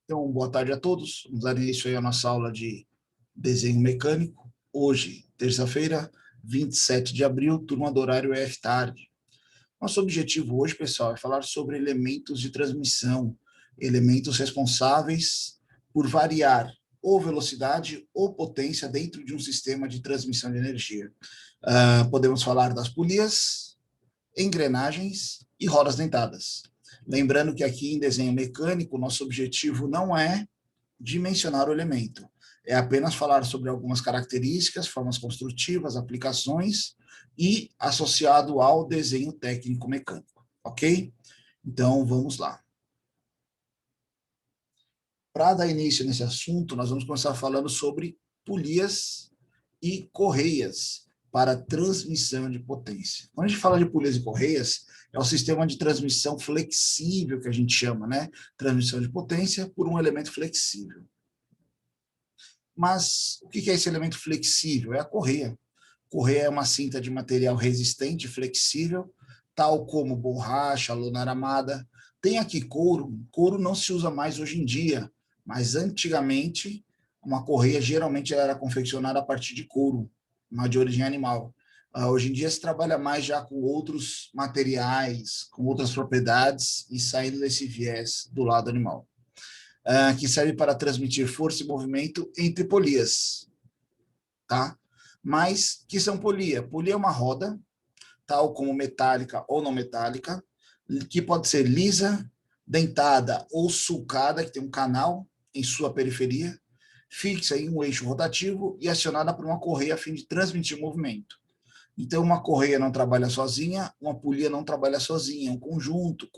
Então, boa tarde a todos. Vamos dar início aí à nossa aula de desenho mecânico. Hoje, terça-feira, 27 de abril, turma do horário F-tarde. Nosso objetivo hoje, pessoal, é falar sobre elementos de transmissão, elementos responsáveis por variar ou velocidade ou potência dentro de um sistema de transmissão de energia. Podemos falar das polias, engrenagens e rodas dentadas. Lembrando que aqui em desenho mecânico, nosso objetivo não é dimensionar o elemento, é apenas falar sobre algumas características, formas construtivas, aplicações e associado ao desenho técnico mecânico, ok? Então, vamos lá. Para dar início nesse assunto, nós vamos começar falando sobre polias e correias para transmissão de potência. Quando a gente fala de polias e correias, é o sistema de transmissão flexível que a gente chama, né? Transmissão de potência por um elemento flexível. Mas o que é esse elemento flexível? É a correia. Correia é uma cinta de material resistente e flexível, tal como borracha, lona aramada. Tem aqui couro. Couro não se usa mais hoje em dia, mas antigamente uma correia geralmente era confeccionada a partir de couro, uma de origem animal. Hoje em dia se trabalha mais já com outros materiais, com outras propriedades e saindo desse viés do lado animal. Que serve para transmitir força e movimento entre polias, tá? Mas que são polia? Polia é uma roda, tal como metálica ou não metálica, que pode ser lisa, dentada ou sulcada, que tem um canal em sua periferia, fixa em um eixo rotativo e acionada por uma correia a fim de transmitir movimento. Então, uma correia não trabalha sozinha, uma polia não trabalha sozinha, é um conjunto,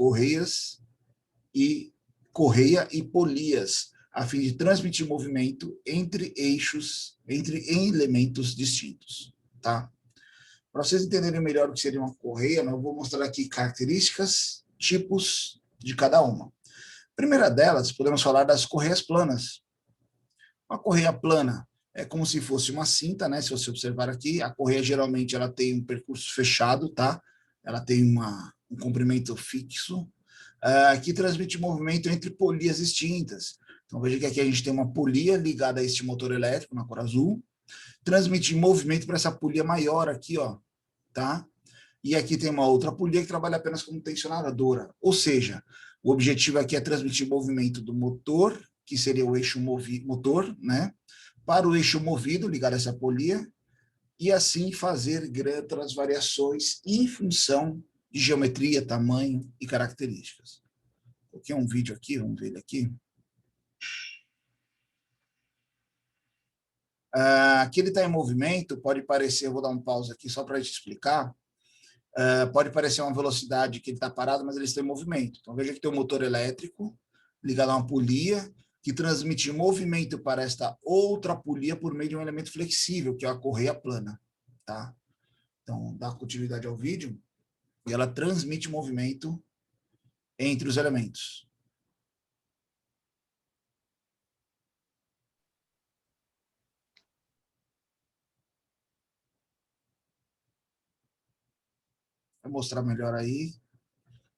correia e polias, a fim de transmitir movimento entre eixos, entre elementos distintos, tá? Para vocês entenderem melhor o que seria uma correia, eu vou mostrar aqui características, tipos de cada uma. Primeira delas, podemos falar das correias planas. Uma correia plana é como se fosse uma cinta, né? Se você observar aqui, a correia geralmente ela tem um percurso fechado, tá? Ela tem um comprimento fixo, que transmite movimento entre polias distintas. Então, veja que aqui a gente tem uma polia ligada a este motor elétrico, na cor azul, transmite movimento para essa polia maior aqui, ó, tá? E aqui tem uma outra polia que trabalha apenas como tensionadora. Ou seja, o objetivo aqui é transmitir movimento do motor, que seria o eixo motor, né? Para o eixo movido, ligado a essa polia, e assim fazer grandes variações em função de geometria, tamanho e características. Coloquei um vídeo aqui, vamos ver ele aqui. Aqui ele está em movimento, pode parecer, eu vou dar um pause aqui só para te explicar, pode parecer uma velocidade que ele está parado, mas ele está em movimento. Então veja que tem um motor elétrico ligado a uma polia que transmite movimento para esta outra polia por meio de um elemento flexível, que é a correia plana. Tá? Então, dá continuidade ao vídeo e ela transmite movimento entre os elementos. Vou mostrar melhor aí.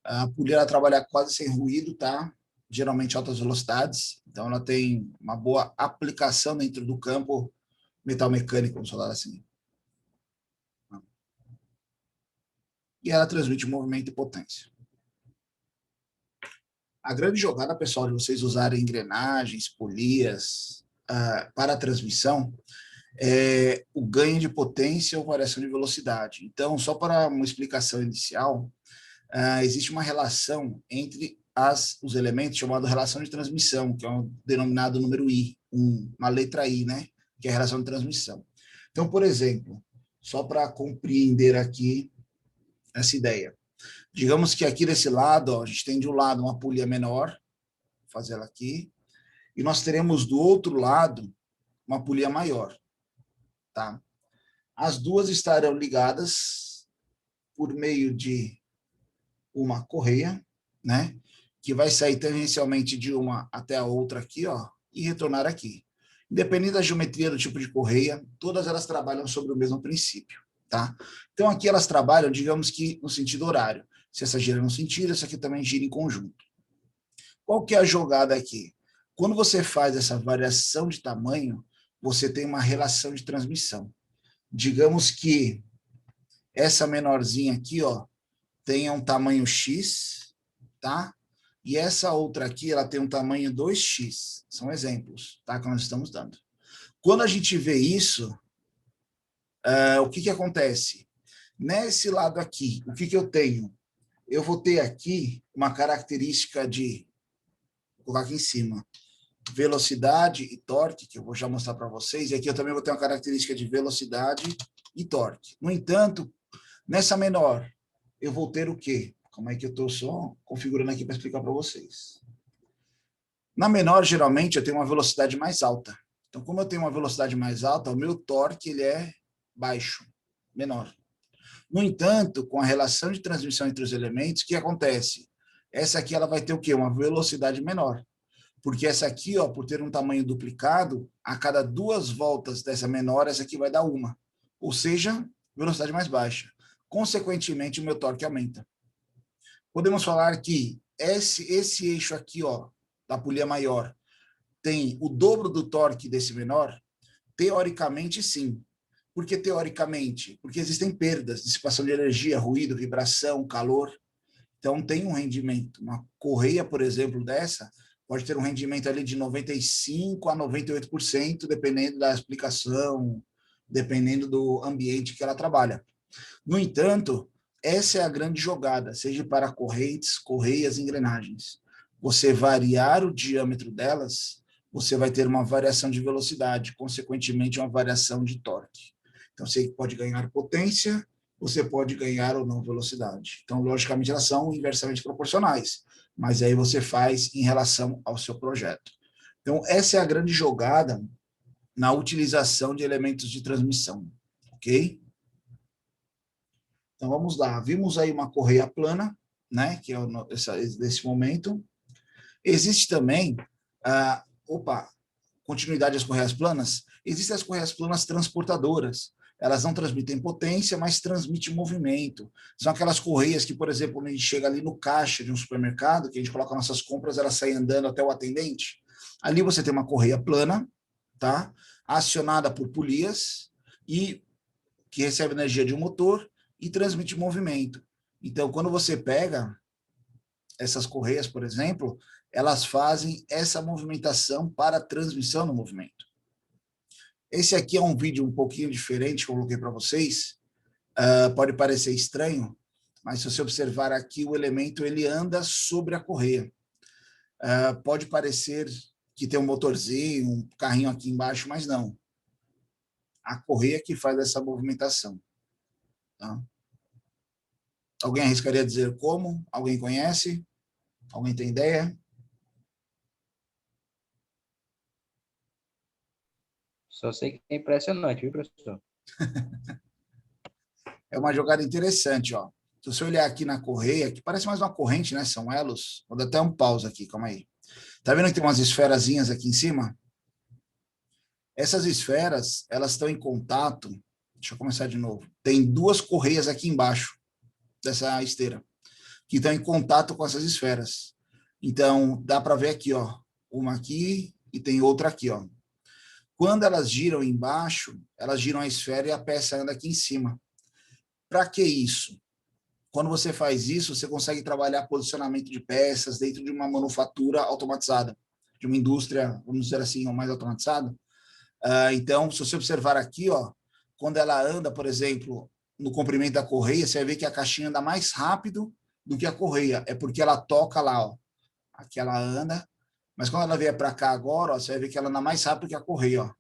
A polia ela trabalha quase sem ruído, tá? Geralmente altas velocidades, então ela tem uma boa aplicação dentro do campo metal mecânico, vamos falar assim. E ela transmite movimento e potência. A grande jogada, pessoal, de vocês usarem engrenagens, polias para a transmissão é o ganho de potência ou variação de velocidade. Então, só para uma explicação inicial, existe uma relação entre os elementos chamada relação de transmissão, que é um denominado número I, uma letra I, né? Que é a relação de transmissão. Então, por exemplo, só para compreender aqui essa ideia, digamos que aqui desse lado, ó, a gente tem de um lado uma polia menor, vou fazer ela aqui, e nós teremos do outro lado uma polia maior, tá? As duas estarão ligadas por meio de uma correia, né? Que vai sair tangencialmente de uma até a outra aqui, ó, e retornar aqui. Independente da geometria do tipo de correia, todas elas trabalham sobre o mesmo princípio, tá? Então aqui elas trabalham, digamos que no sentido horário. Se essa gira no sentido, essa aqui também gira em conjunto. Qual que é a jogada aqui? Quando você faz essa variação de tamanho, você tem uma relação de transmissão. Digamos que essa menorzinha aqui, ó, tenha um tamanho X, tá? E essa outra aqui, ela tem um tamanho 2x. São exemplos, tá? Que nós estamos dando. Quando a gente vê isso, o que acontece? Nesse lado aqui, o que eu tenho? Eu vou ter aqui uma característica de, vou colocar aqui em cima, velocidade e torque, que eu vou já mostrar para vocês, e aqui eu também vou ter uma característica de velocidade e torque. No entanto, nessa menor, eu vou ter o quê? Como é que eu estou só configurando aqui para explicar para vocês. Na menor, geralmente, eu tenho uma velocidade mais alta. Então, como eu tenho uma velocidade mais alta, o meu torque ele é baixo, menor. No entanto, com a relação de transmissão entre os elementos, o que acontece? Essa aqui ela vai ter o quê? Uma velocidade menor. Porque essa aqui, ó, por ter um tamanho duplicado, a cada 2 voltas dessa menor, essa aqui vai dar uma. Ou seja, velocidade mais baixa. Consequentemente, o meu torque aumenta. Podemos falar que esse eixo aqui, ó, da polia maior, tem o dobro do torque desse menor? Teoricamente, sim. Por que teoricamente? Porque existem perdas, dissipação de energia, ruído, vibração, calor. Então, tem um rendimento. Uma correia, por exemplo, dessa, pode ter um rendimento ali de 95% a 98%, dependendo da explicação, dependendo do ambiente que ela trabalha. No entanto, essa é a grande jogada, seja para correntes, correias, engrenagens. Você variar o diâmetro delas, você vai ter uma variação de velocidade, consequentemente, uma variação de torque. Então, você pode ganhar potência, você pode ganhar ou não velocidade. Então, logicamente, elas são inversamente proporcionais, mas aí você faz em relação ao seu projeto. Então, essa é a grande jogada na utilização de elementos de transmissão, ok? Então, vamos lá. Vimos aí uma correia plana, né, que é desse momento. Existe também, continuidade das correias planas, existem as correias planas transportadoras. Elas não transmitem potência, mas transmitem movimento. São aquelas correias que, por exemplo, quando a gente chega ali no caixa de um supermercado, que a gente coloca nossas compras, elas saem andando até o atendente. Ali você tem uma correia plana, tá? Acionada por polias e que recebe energia de um motor e transmite movimento. Então, quando você pega essas correias, por exemplo, elas fazem essa movimentação para a transmissão do movimento. Esse aqui é um vídeo um pouquinho diferente que eu coloquei para vocês. Pode parecer estranho, mas se você observar aqui, o elemento ele anda sobre a correia. Pode parecer que tem um motorzinho, um carrinho aqui embaixo, mas não. A correia que faz essa movimentação. Tá? Alguém arriscaria dizer como? Alguém conhece? Alguém tem ideia? Só sei que é impressionante, viu, professor? É uma jogada interessante, ó. Se você olhar aqui na correia, que parece mais uma corrente, né? São elos. Vou dar até um pause aqui, calma aí. Tá vendo que tem umas esferazinhas aqui em cima? Essas esferas, elas estão em contato. Deixa eu começar de novo. Tem 2 correias aqui embaixo dessa esteira, que estão em contato com essas esferas. Então, dá para ver aqui, ó. Uma aqui e tem outra aqui, ó. Quando elas giram embaixo, elas giram a esfera e a peça anda aqui em cima. Para que isso? Quando você faz isso, você consegue trabalhar posicionamento de peças dentro de uma manufatura automatizada, de uma indústria, vamos dizer assim, mais automatizada. Então, se você observar aqui, ó, quando ela anda, por exemplo, no comprimento da correia, você vai ver que a caixinha anda mais rápido do que a correia. É porque ela toca lá, ó. Aqui ela anda, mas quando ela vier para cá agora, ó, você vai ver que ela anda mais rápido que a correia, ó.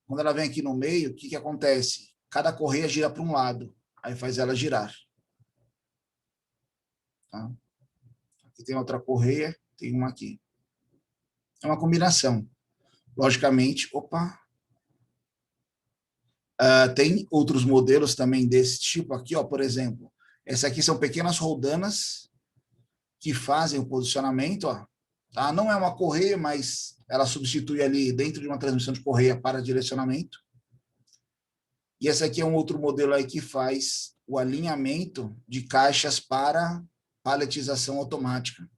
Quando ela vem aqui no meio, o que acontece? Cada correia gira para um lado, aí faz ela girar. Tá? Aqui tem outra correia, tem uma aqui. É uma combinação. Logicamente, tem outros modelos também desse tipo aqui, ó, por exemplo. Essa aqui são pequenas roldanas que fazem o posicionamento, ó. Tá? Não é uma correia, mas ela substitui ali dentro de uma transmissão de correia para direcionamento. E essa aqui é um outro modelo aí que faz o alinhamento de caixas para paletização automática.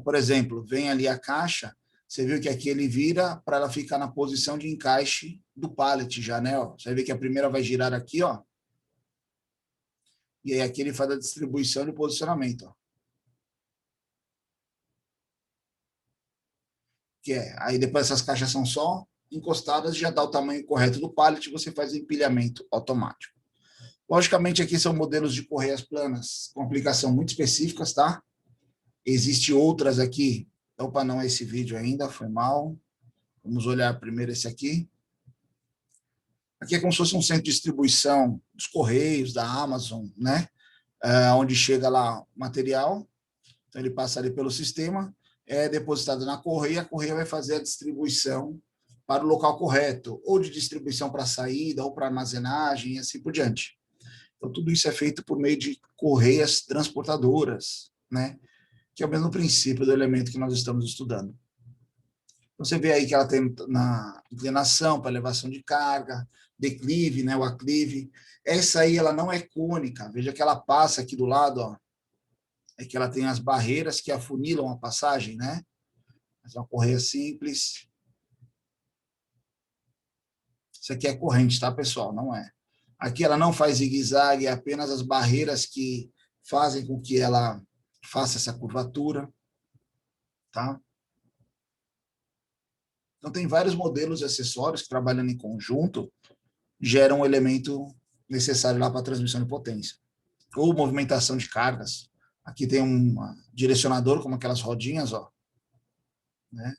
Por exemplo, vem ali a caixa, você viu que aqui ele vira para ela ficar na posição de encaixe do pallet já, né? Ó. Você vai ver que a primeira vai girar aqui, ó. E aí aqui ele faz a distribuição de posicionamento, ó. Que é, aí depois essas caixas são só encostadas, já dá o tamanho correto do pallet e você faz o empilhamento automático. Logicamente, aqui são modelos de correias planas com aplicação muito específicas, tá? Existem outras aqui. Opa, não é esse vídeo ainda, foi mal. Vamos olhar primeiro esse aqui. Aqui é como se fosse um centro de distribuição dos Correios, da Amazon, né? Onde chega lá o material, então ele passa ali pelo sistema, é depositado na correia, a correia vai fazer a distribuição para o local correto, ou de distribuição para saída, ou para armazenagem, e assim por diante. Então, tudo isso é feito por meio de correias transportadoras, né? Que é o mesmo princípio do elemento que nós estamos estudando. Então, você vê aí que ela tem na inclinação para elevação de carga, declive, né, o aclive. Essa aí ela não é cônica. Veja que ela passa aqui do lado, ó, é que ela tem as barreiras que afunilam a passagem, né? Mas é uma correia simples. Isso aqui é corrente, tá, pessoal? Não é. Aqui ela não faz zigue-zague, é apenas as barreiras que fazem com que ela faça essa curvatura, tá? Então, tem vários modelos de acessórios que, trabalhando em conjunto, geram um elemento necessário lá para a transmissão de potência. Ou movimentação de cargas. Aqui tem um direcionador, como aquelas rodinhas, ó. Né?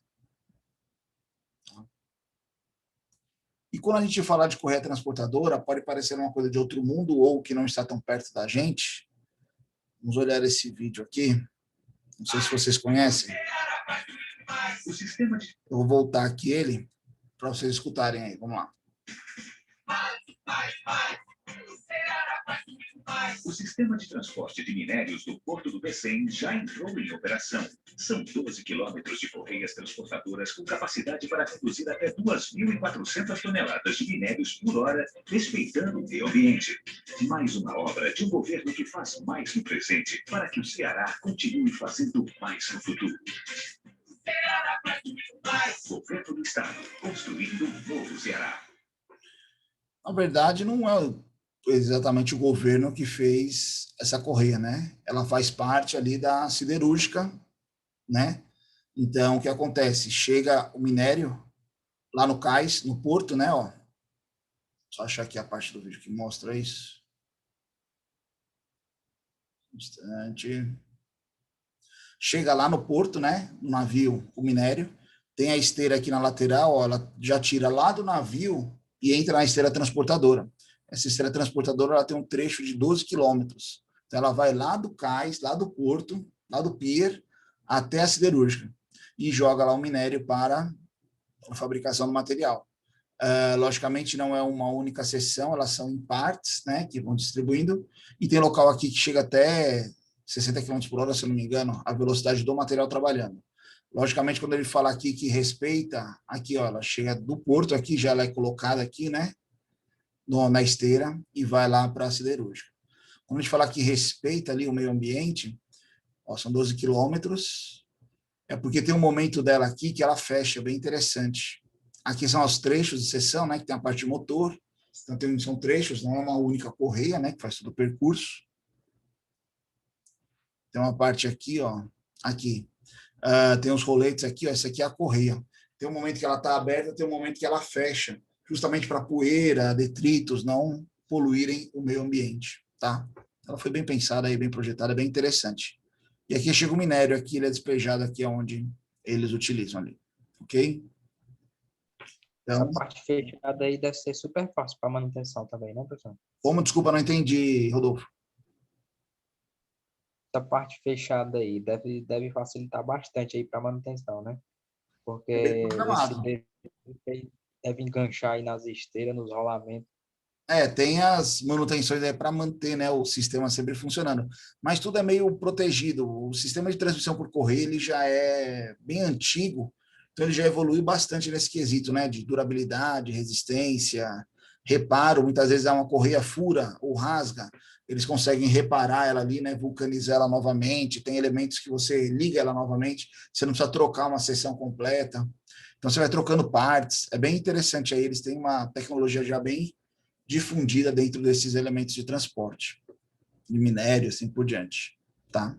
E quando a gente falar de correia transportadora, pode parecer uma coisa de outro mundo ou que não está tão perto da gente. Vamos olhar esse vídeo aqui. Não sei se vocês conhecem. Eu vou voltar aqui ele para vocês escutarem aí. Vamos lá. O sistema de transporte de minérios do Porto do Becém já entrou em operação. São 12 quilômetros de correias transportadoras com capacidade para conduzir até 2.400 toneladas de minérios por hora, respeitando o meio ambiente. Mais uma obra de um governo que faz mais no presente para que o Ceará continue fazendo mais no futuro. Governo do Estado, construindo um novo Ceará. Na verdade, não é exatamente o governo que fez essa correia, né? Ela faz parte ali da siderúrgica, né? Então, o que acontece? Chega o minério lá no cais, no porto, né? Ó, só achar aqui a parte do vídeo que mostra isso. Um instante. Chega lá no porto, né? No navio, o minério. Tem a esteira aqui na lateral, ó, ela já tira lá do navio e entra na esteira transportadora. Essa esteira transportadora ela tem um trecho de 12 quilômetros. Então, ela vai lá do cais, lá do porto, lá do pier, até a siderúrgica. E joga lá o minério para a fabricação do material. Logicamente, não é uma única seção, elas são em partes, né, que vão distribuindo. E tem local aqui que chega até 60 km por hora, se eu não me engano, a velocidade do material trabalhando. Logicamente, quando ele fala aqui que respeita, aqui, ó, ela chega do porto, aqui já ela é colocada aqui, né, na esteira e vai lá para a siderúrgica. Quando a gente fala que respeita ali o meio ambiente, ó, são 12 quilômetros, é porque tem um momento dela aqui que ela fecha, bem interessante. Aqui são os trechos de seção, né, que tem a parte de motor, então são trechos, não é uma única correia, né, que faz todo o percurso. Tem uma parte aqui, ó, aqui. Tem os roletes aqui, ó, essa aqui é a correia. Tem um momento que ela está aberta, tem um momento que ela fecha, justamente para poeira, detritos não poluírem o meio ambiente, tá? Ela foi bem pensada e bem projetada, bem interessante. E aqui chega o minério, aqui ele é despejado aqui onde eles utilizam ali, ok? Essa Então, parte fechada aí deve ser super fácil para manutenção também, não, professor? como, desculpa, não entendi, Rodolfo. Essa parte fechada aí deve facilitar bastante aí para manutenção, né? Porque É bem esse programado. deve enganchar aí nas esteiras, nos rolamentos. Tem as manutenções aí para manter, né, o sistema sempre funcionando, mas tudo é meio protegido. O sistema de transmissão por correio ele já é bem antigo, então ele já evoluiu bastante nesse quesito, né, de durabilidade, resistência, reparo. Muitas vezes uma correia fura ou rasga, eles conseguem reparar ela ali, né, vulcanizar ela novamente, tem elementos que você liga ela novamente, você não precisa trocar uma seção completa, então você vai trocando partes, é bem interessante aí, eles têm uma tecnologia já bem difundida dentro desses elementos de transporte, de minério, assim por diante, tá?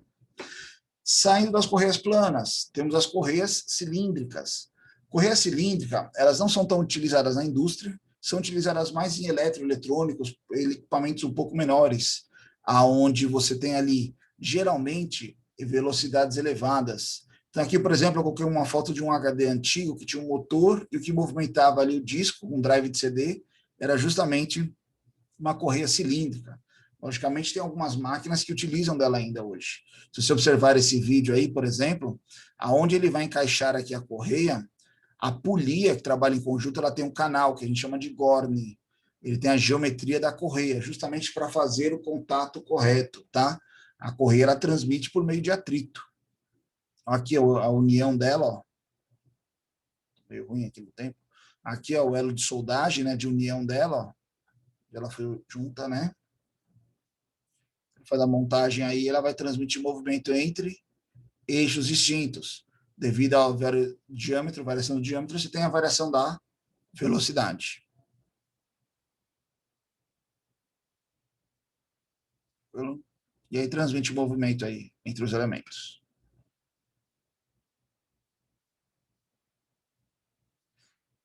Saindo das correias planas, temos as correias cilíndricas. Correia cilíndrica, elas não são tão utilizadas na indústria, são utilizadas mais em eletroeletrônicos, equipamentos um pouco menores, aonde você tem ali, geralmente, velocidades elevadas. Então, aqui, por exemplo, eu coloquei uma foto de um HD antigo que tinha um motor e o que movimentava ali o disco, um drive de CD, era justamente uma correia cilíndrica. Logicamente, tem algumas máquinas que utilizam dela ainda hoje. Se você observar esse vídeo aí, por exemplo, aonde ele vai encaixar aqui a correia, a polia, que trabalha em conjunto, ela tem um canal que a gente chama de Gorne. Ele tem a geometria da correia, justamente para fazer o contato correto, tá? A correia, ela transmite por meio de atrito. Aqui a união dela, ó. Meio ruim aqui no tempo. Aqui é o elo de soldagem, né, de união dela, ó. Ela foi junta, né? Faz a montagem aí, ela vai transmitir movimento entre eixos distintos. Devido ao diâmetro, variação do diâmetro, você tem a variação da velocidade. E aí transmite o movimento aí entre os elementos.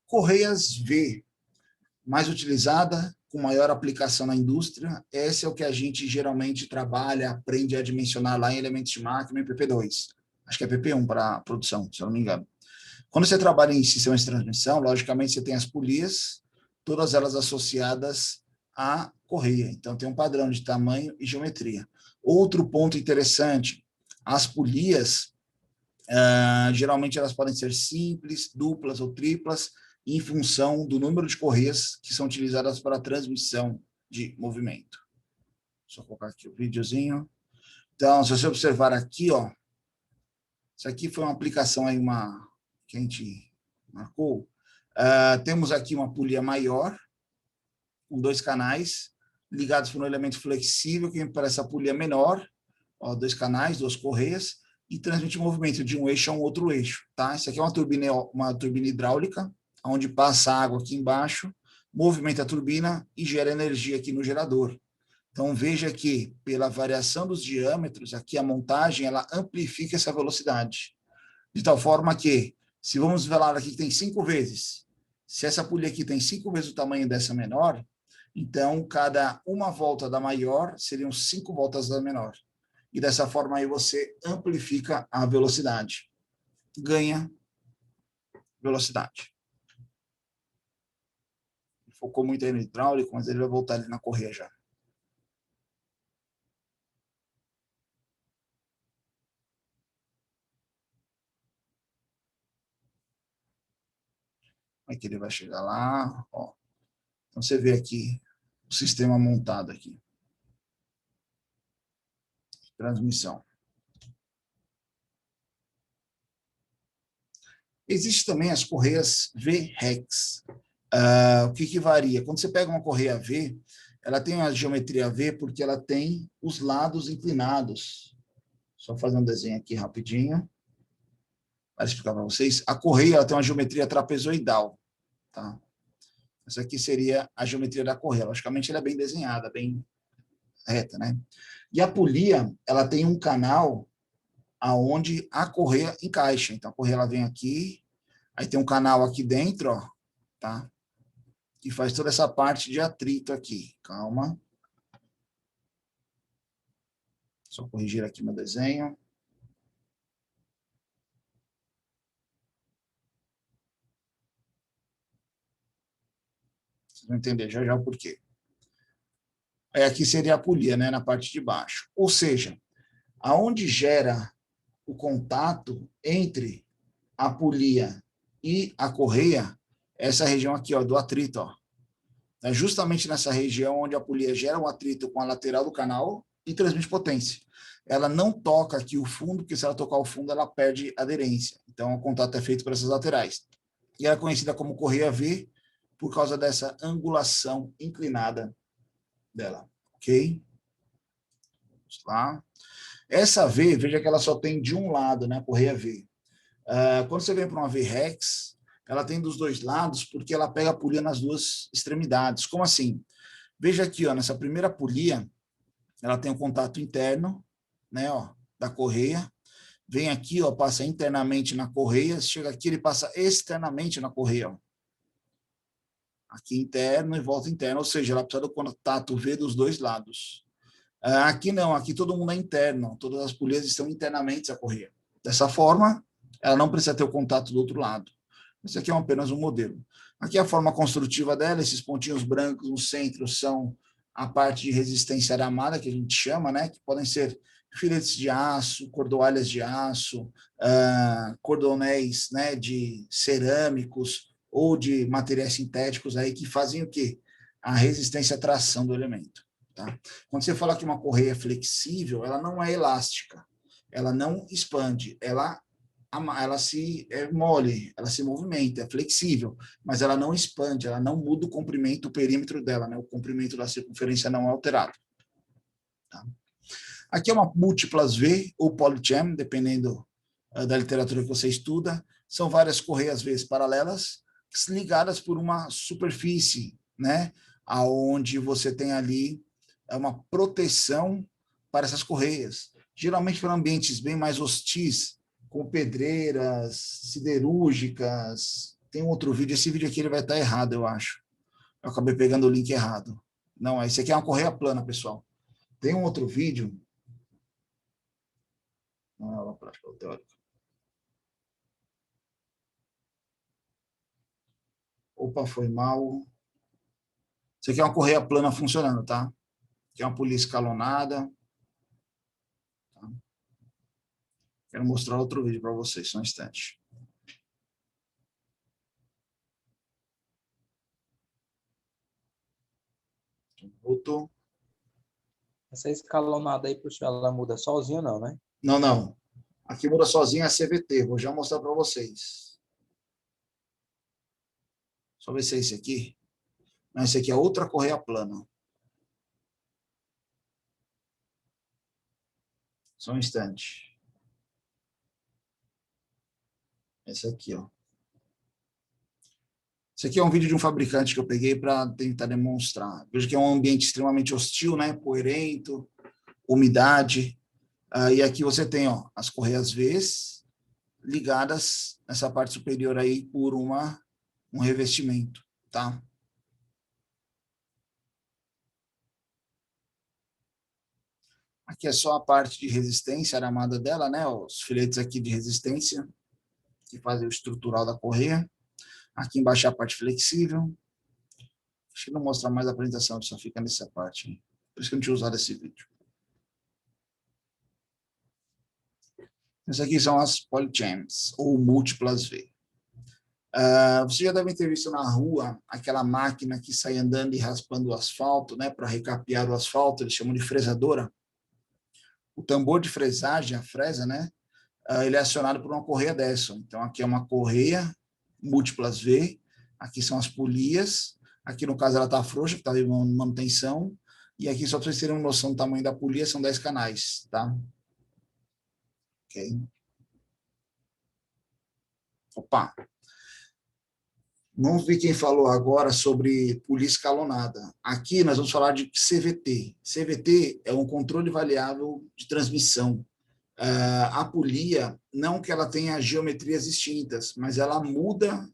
Correias V, mais utilizada, com maior aplicação na indústria. Esse é o que a gente geralmente trabalha, aprende a dimensionar lá em elementos de máquina, em PP2. Acho que é PP1 para produção, se eu não me engano. Quando você trabalha em sistemas de transmissão, logicamente você tem as polias, todas elas associadas à correia. Então, tem um padrão de tamanho e geometria. Outro ponto interessante, as polias, geralmente elas podem ser simples, duplas ou triplas, em função do número de correias que são utilizadas para a transmissão de movimento. Só colocar aqui o videozinho. Então, se você observar aqui, ó, isso aqui foi uma aplicação aí, que a gente marcou. Temos aqui uma polia maior, com 2 canais, ligados por um elemento flexível, que para essa polia menor, ó, 2 canais, 2 correias, e transmite movimento de um eixo a um outro eixo. Tá? Isso aqui é uma turbina hidráulica, onde passa água aqui embaixo, movimenta a turbina e gera energia aqui no gerador. Então, veja que, pela variação dos diâmetros, aqui a montagem ela amplifica essa velocidade. De tal forma que, se vamos falar aqui que tem 5 vezes, se essa polia aqui tem 5 vezes o tamanho dessa menor, então, cada uma volta da maior seriam 5 voltas da menor. E dessa forma aí você amplifica a velocidade. Ganha velocidade. Focou muito aí no hidráulico, mas ele vai voltar ali na correia já. Como é que ele vai chegar lá? Ó. Então, você vê aqui o sistema montado aqui. Transmissão. Existem também as correias V-Rex. O que varia? Quando você pega uma correia V, ela tem a geometria V porque ela tem os lados inclinados. Só fazer um desenho aqui rapidinho para explicar para vocês. A correia ela tem uma geometria trapezoidal. Tá? Essa aqui seria a geometria da correia. Logicamente, ela é bem desenhada, bem reta, né? E a polia, ela tem um canal aonde a correia encaixa. Então, a correia ela vem aqui, aí tem um canal aqui dentro, ó, tá? Que faz toda essa parte de atrito aqui. Calma. Só corrigir aqui meu desenho. Vocês vão entender já já o porquê. Aqui seria a polia, né, na parte de baixo. Ou seja, aonde gera o contato entre a polia e a correia, essa região aqui, ó, do atrito, ó. É justamente nessa região onde a polia gera um atrito com a lateral do canal e transmite potência. Ela não toca aqui o fundo, porque se ela tocar o fundo, ela perde aderência. Então, o contato é feito por essas laterais. E ela é conhecida como correia V por causa dessa angulação inclinada dela, ok? Lá. Essa V, veja que ela só tem de um lado, né, a correia V. Quando você vem para uma V-Rex, ela tem dos dois lados, porque ela pega a polia nas duas extremidades. Como assim? Veja aqui, ó, nessa primeira polia, ela tem um contato interno, né, ó, da correia. Vem aqui, ó, passa internamente na correia. Chega aqui, ele passa externamente na correia, ó. Aqui interno e volta interno, ou seja, ela precisa do contato V dos dois lados. Aqui não, aqui todo mundo é interno, todas as polias estão internamente a correia. Dessa forma, ela não precisa ter o contato do outro lado. Esse aqui é apenas um modelo. Aqui a forma construtiva dela, esses pontinhos brancos no centro são a parte de resistência aramada, que a gente chama, né, que podem ser filetes de aço, cordoalhas de aço, cordonéis, né, de cerâmicos ou de materiais sintéticos aí que fazem o quê? A resistência à tração do elemento. Tá? Quando você fala que uma correia é flexível, ela não é elástica, ela não expande, ela se mole, ela se movimenta, é flexível, mas ela não expande, ela não muda o comprimento, o perímetro dela, né? O comprimento da circunferência não é alterado. Tá? Aqui é uma múltiplas V ou polyjam, dependendo da literatura que você estuda, são várias correias V paralelas ligadas por uma superfície, né? Aonde você tem ali uma proteção para essas correias. Geralmente para ambientes bem mais hostis, como pedreiras, siderúrgicas. Tem um outro vídeo, esse vídeo aqui ele vai estar errado, eu acho. Eu acabei pegando o link errado. Não, esse aqui é uma correia plana, pessoal. Tem um outro vídeo. Não é uma prática teórica. Opa, foi mal. Isso aqui é uma correia plana funcionando, tá? Que é uma polia escalonada. Tá? Quero mostrar outro vídeo para vocês, só um instante. Voltou. Essa escalonada aí, professor, ela muda sozinha ou não, né? Não, não. Aqui muda sozinho a CVT. Vou já mostrar para vocês. Só ver se é esse aqui. Não, esse aqui é outra correia plana. Só um instante. Esse aqui, ó. Esse aqui é um vídeo de um fabricante que eu peguei para tentar demonstrar. Veja que é um ambiente extremamente hostil, né? Poeirento, umidade. E aqui você tem, ó, as correias Vs ligadas nessa parte superior aí por um revestimento, tá? Aqui é só a parte de resistência aramada dela, né? Os filetes aqui de resistência que fazem o estrutural da correia. Aqui embaixo é a parte flexível. Acho que não mostra mais a apresentação, só fica nessa parte. Por isso que eu não tinha usado esse vídeo. Essas aqui são as polyjams, ou múltiplas V. Vocês já devem ter visto na rua aquela máquina que sai andando e raspando o asfalto, né, para recapear o asfalto, eles chamam de fresadora. O tambor de fresagem, a fresa, né, ele é acionado por uma correia dessa. Então, aqui é uma correia múltiplas V, aqui são as polias, aqui no caso ela está frouxa, que está em manutenção, e aqui, só para vocês terem uma noção do tamanho da polia, são 10 canais, tá? Ok. Opa! Vamos ver quem falou agora sobre polia escalonada. Aqui nós vamos falar de CVT. CVT é um controle variável de transmissão. A polia, não que ela tenha geometrias distintas, mas ela muda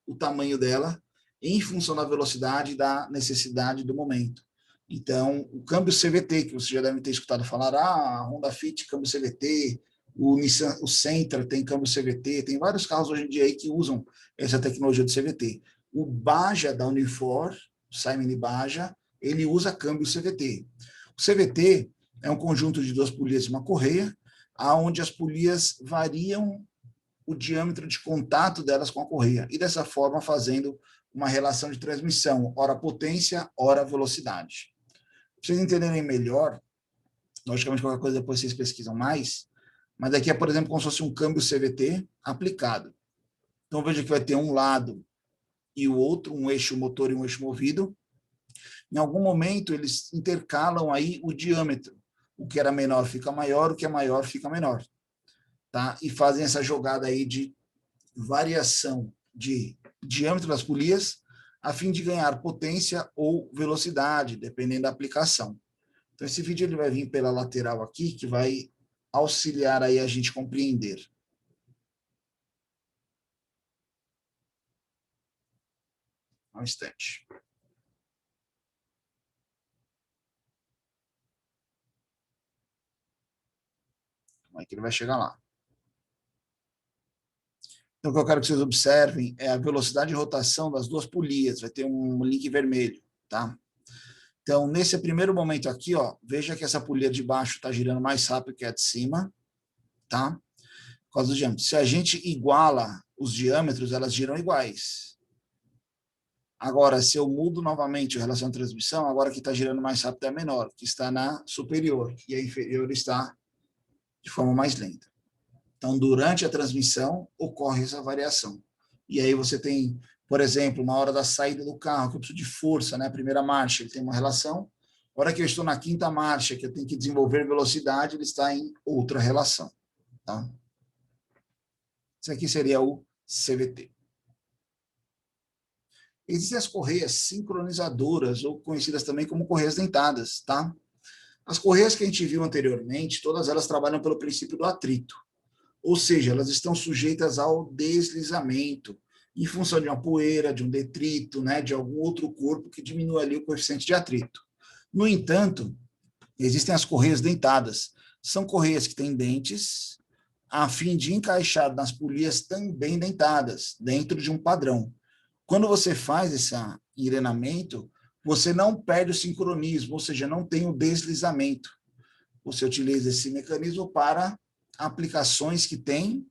o tamanho dela em função da velocidade e da necessidade do momento. Então, o câmbio CVT, que você já deve ter escutado falar, a Honda Fit câmbio CVT, o Nissan, o Sentra tem câmbio CVT, tem vários carros hoje em dia aí que usam essa tecnologia do CVT. O Baja da Unifor, o Simon Baja, ele usa câmbio CVT. O CVT é um conjunto de duas polias e uma correia, aonde as polias variam o diâmetro de contato delas com a correia, e dessa forma fazendo uma relação de transmissão, ora potência, ora velocidade. Para vocês entenderem melhor, logicamente qualquer coisa depois vocês pesquisam mais, mas aqui é, por exemplo, como se fosse um câmbio CVT aplicado. Então veja que vai ter um lado e o outro, um eixo motor e um eixo movido. Em algum momento eles intercalam aí o diâmetro. o que era menor fica maior, o que é maior fica menor. Tá? E fazem essa jogada aí de variação de diâmetro das polias, a fim de ganhar potência ou velocidade, dependendo da aplicação. Então, esse vídeo ele vai vir pela lateral aqui, que vai auxiliar aí a gente compreender. Um instante. Como é que ele vai chegar lá? Então, o que eu quero que vocês observem é a velocidade de rotação das duas polias. Vai ter um link vermelho, tá? Então, nesse primeiro momento aqui, ó, veja que essa polia de baixo está girando mais rápido que a de cima, tá? Por causa do diâmetro. Se a gente iguala os diâmetros, elas giram iguais. Agora, se eu mudo novamente a relação de transmissão, agora que está girando mais rápido é a menor, que está na superior, e a inferior está de forma mais lenta. Então, durante a transmissão, ocorre essa variação. E aí você tem, por exemplo, na hora da saída do carro, que eu preciso de força, né? A primeira marcha, ele tem uma relação. Na hora que eu estou na quinta marcha, que eu tenho que desenvolver velocidade, ele está em outra relação. Tá? Isso aqui seria o CVT. Existem as correias sincronizadoras, ou conhecidas também como correias dentadas. Tá? As correias que a gente viu anteriormente, todas elas trabalham pelo princípio do atrito. Ou seja, elas estão sujeitas ao deslizamento, em função de uma poeira, de um detrito, né, de algum outro corpo que diminui ali o coeficiente de atrito. No entanto, existem as correias dentadas. São correias que têm dentes, a fim de encaixar nas polias também dentadas, dentro de um padrão. Quando você faz esse enrenamento, você não perde o sincronismo, ou seja, não tem o deslizamento. Você utiliza esse mecanismo para aplicações que têm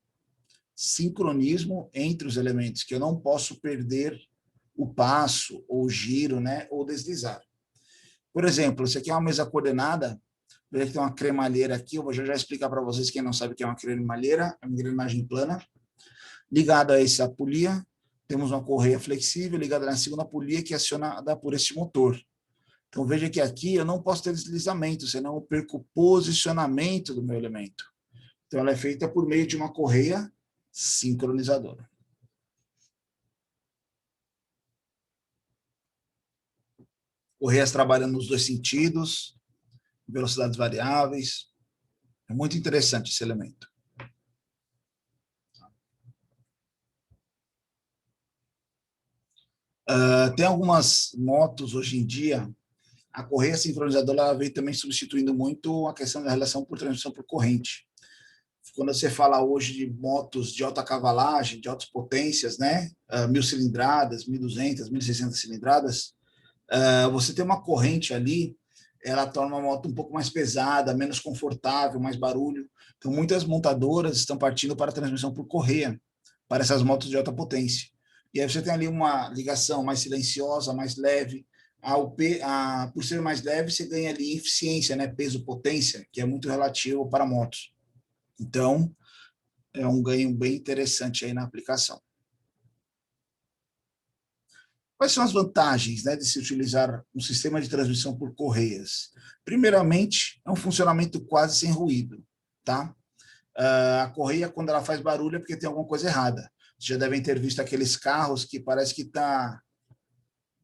sincronismo entre os elementos, que eu não posso perder o passo, ou o giro, né, ou deslizar. Por exemplo, isso aqui é uma mesa coordenada, veja que tem uma cremalheira aqui, eu vou já explicar para vocês, quem não sabe o que é uma cremalheira, é uma engrenagem plana, ligada a essa polia, temos uma correia flexível ligada na segunda polia, que é acionada por este motor. Então, veja que aqui eu não posso ter deslizamento, senão eu perco o posicionamento do meu elemento. Então, ela é feita por meio de uma correia sincronizadora. Correias trabalham nos dois sentidos, velocidades variáveis. É muito interessante esse elemento. Tem algumas motos hoje em dia, a correia sincronizadora ela veio também substituindo muito a questão da relação por transmissão por corrente. Quando você fala hoje de motos de alta cavalagem, de altas potências, né, 1.000 cilindradas, 1.200, 1.600 cilindradas, você tem uma corrente ali, ela torna uma moto um pouco mais pesada, menos confortável, mais barulho. Então, muitas montadoras estão partindo para a transmissão por correia, para essas motos de alta potência. E aí você tem ali uma ligação mais silenciosa, mais leve. Por ser mais leve, você ganha ali eficiência, né, peso-potência, que é muito relativo para motos. Então, é um ganho bem interessante aí na aplicação. Quais são as vantagens, né, de se utilizar um sistema de transmissão por correias? Primeiramente, é um funcionamento quase sem ruído, tá? A correia, quando ela faz barulho, é porque tem alguma coisa errada. Vocês já devem ter visto aqueles carros que parece que está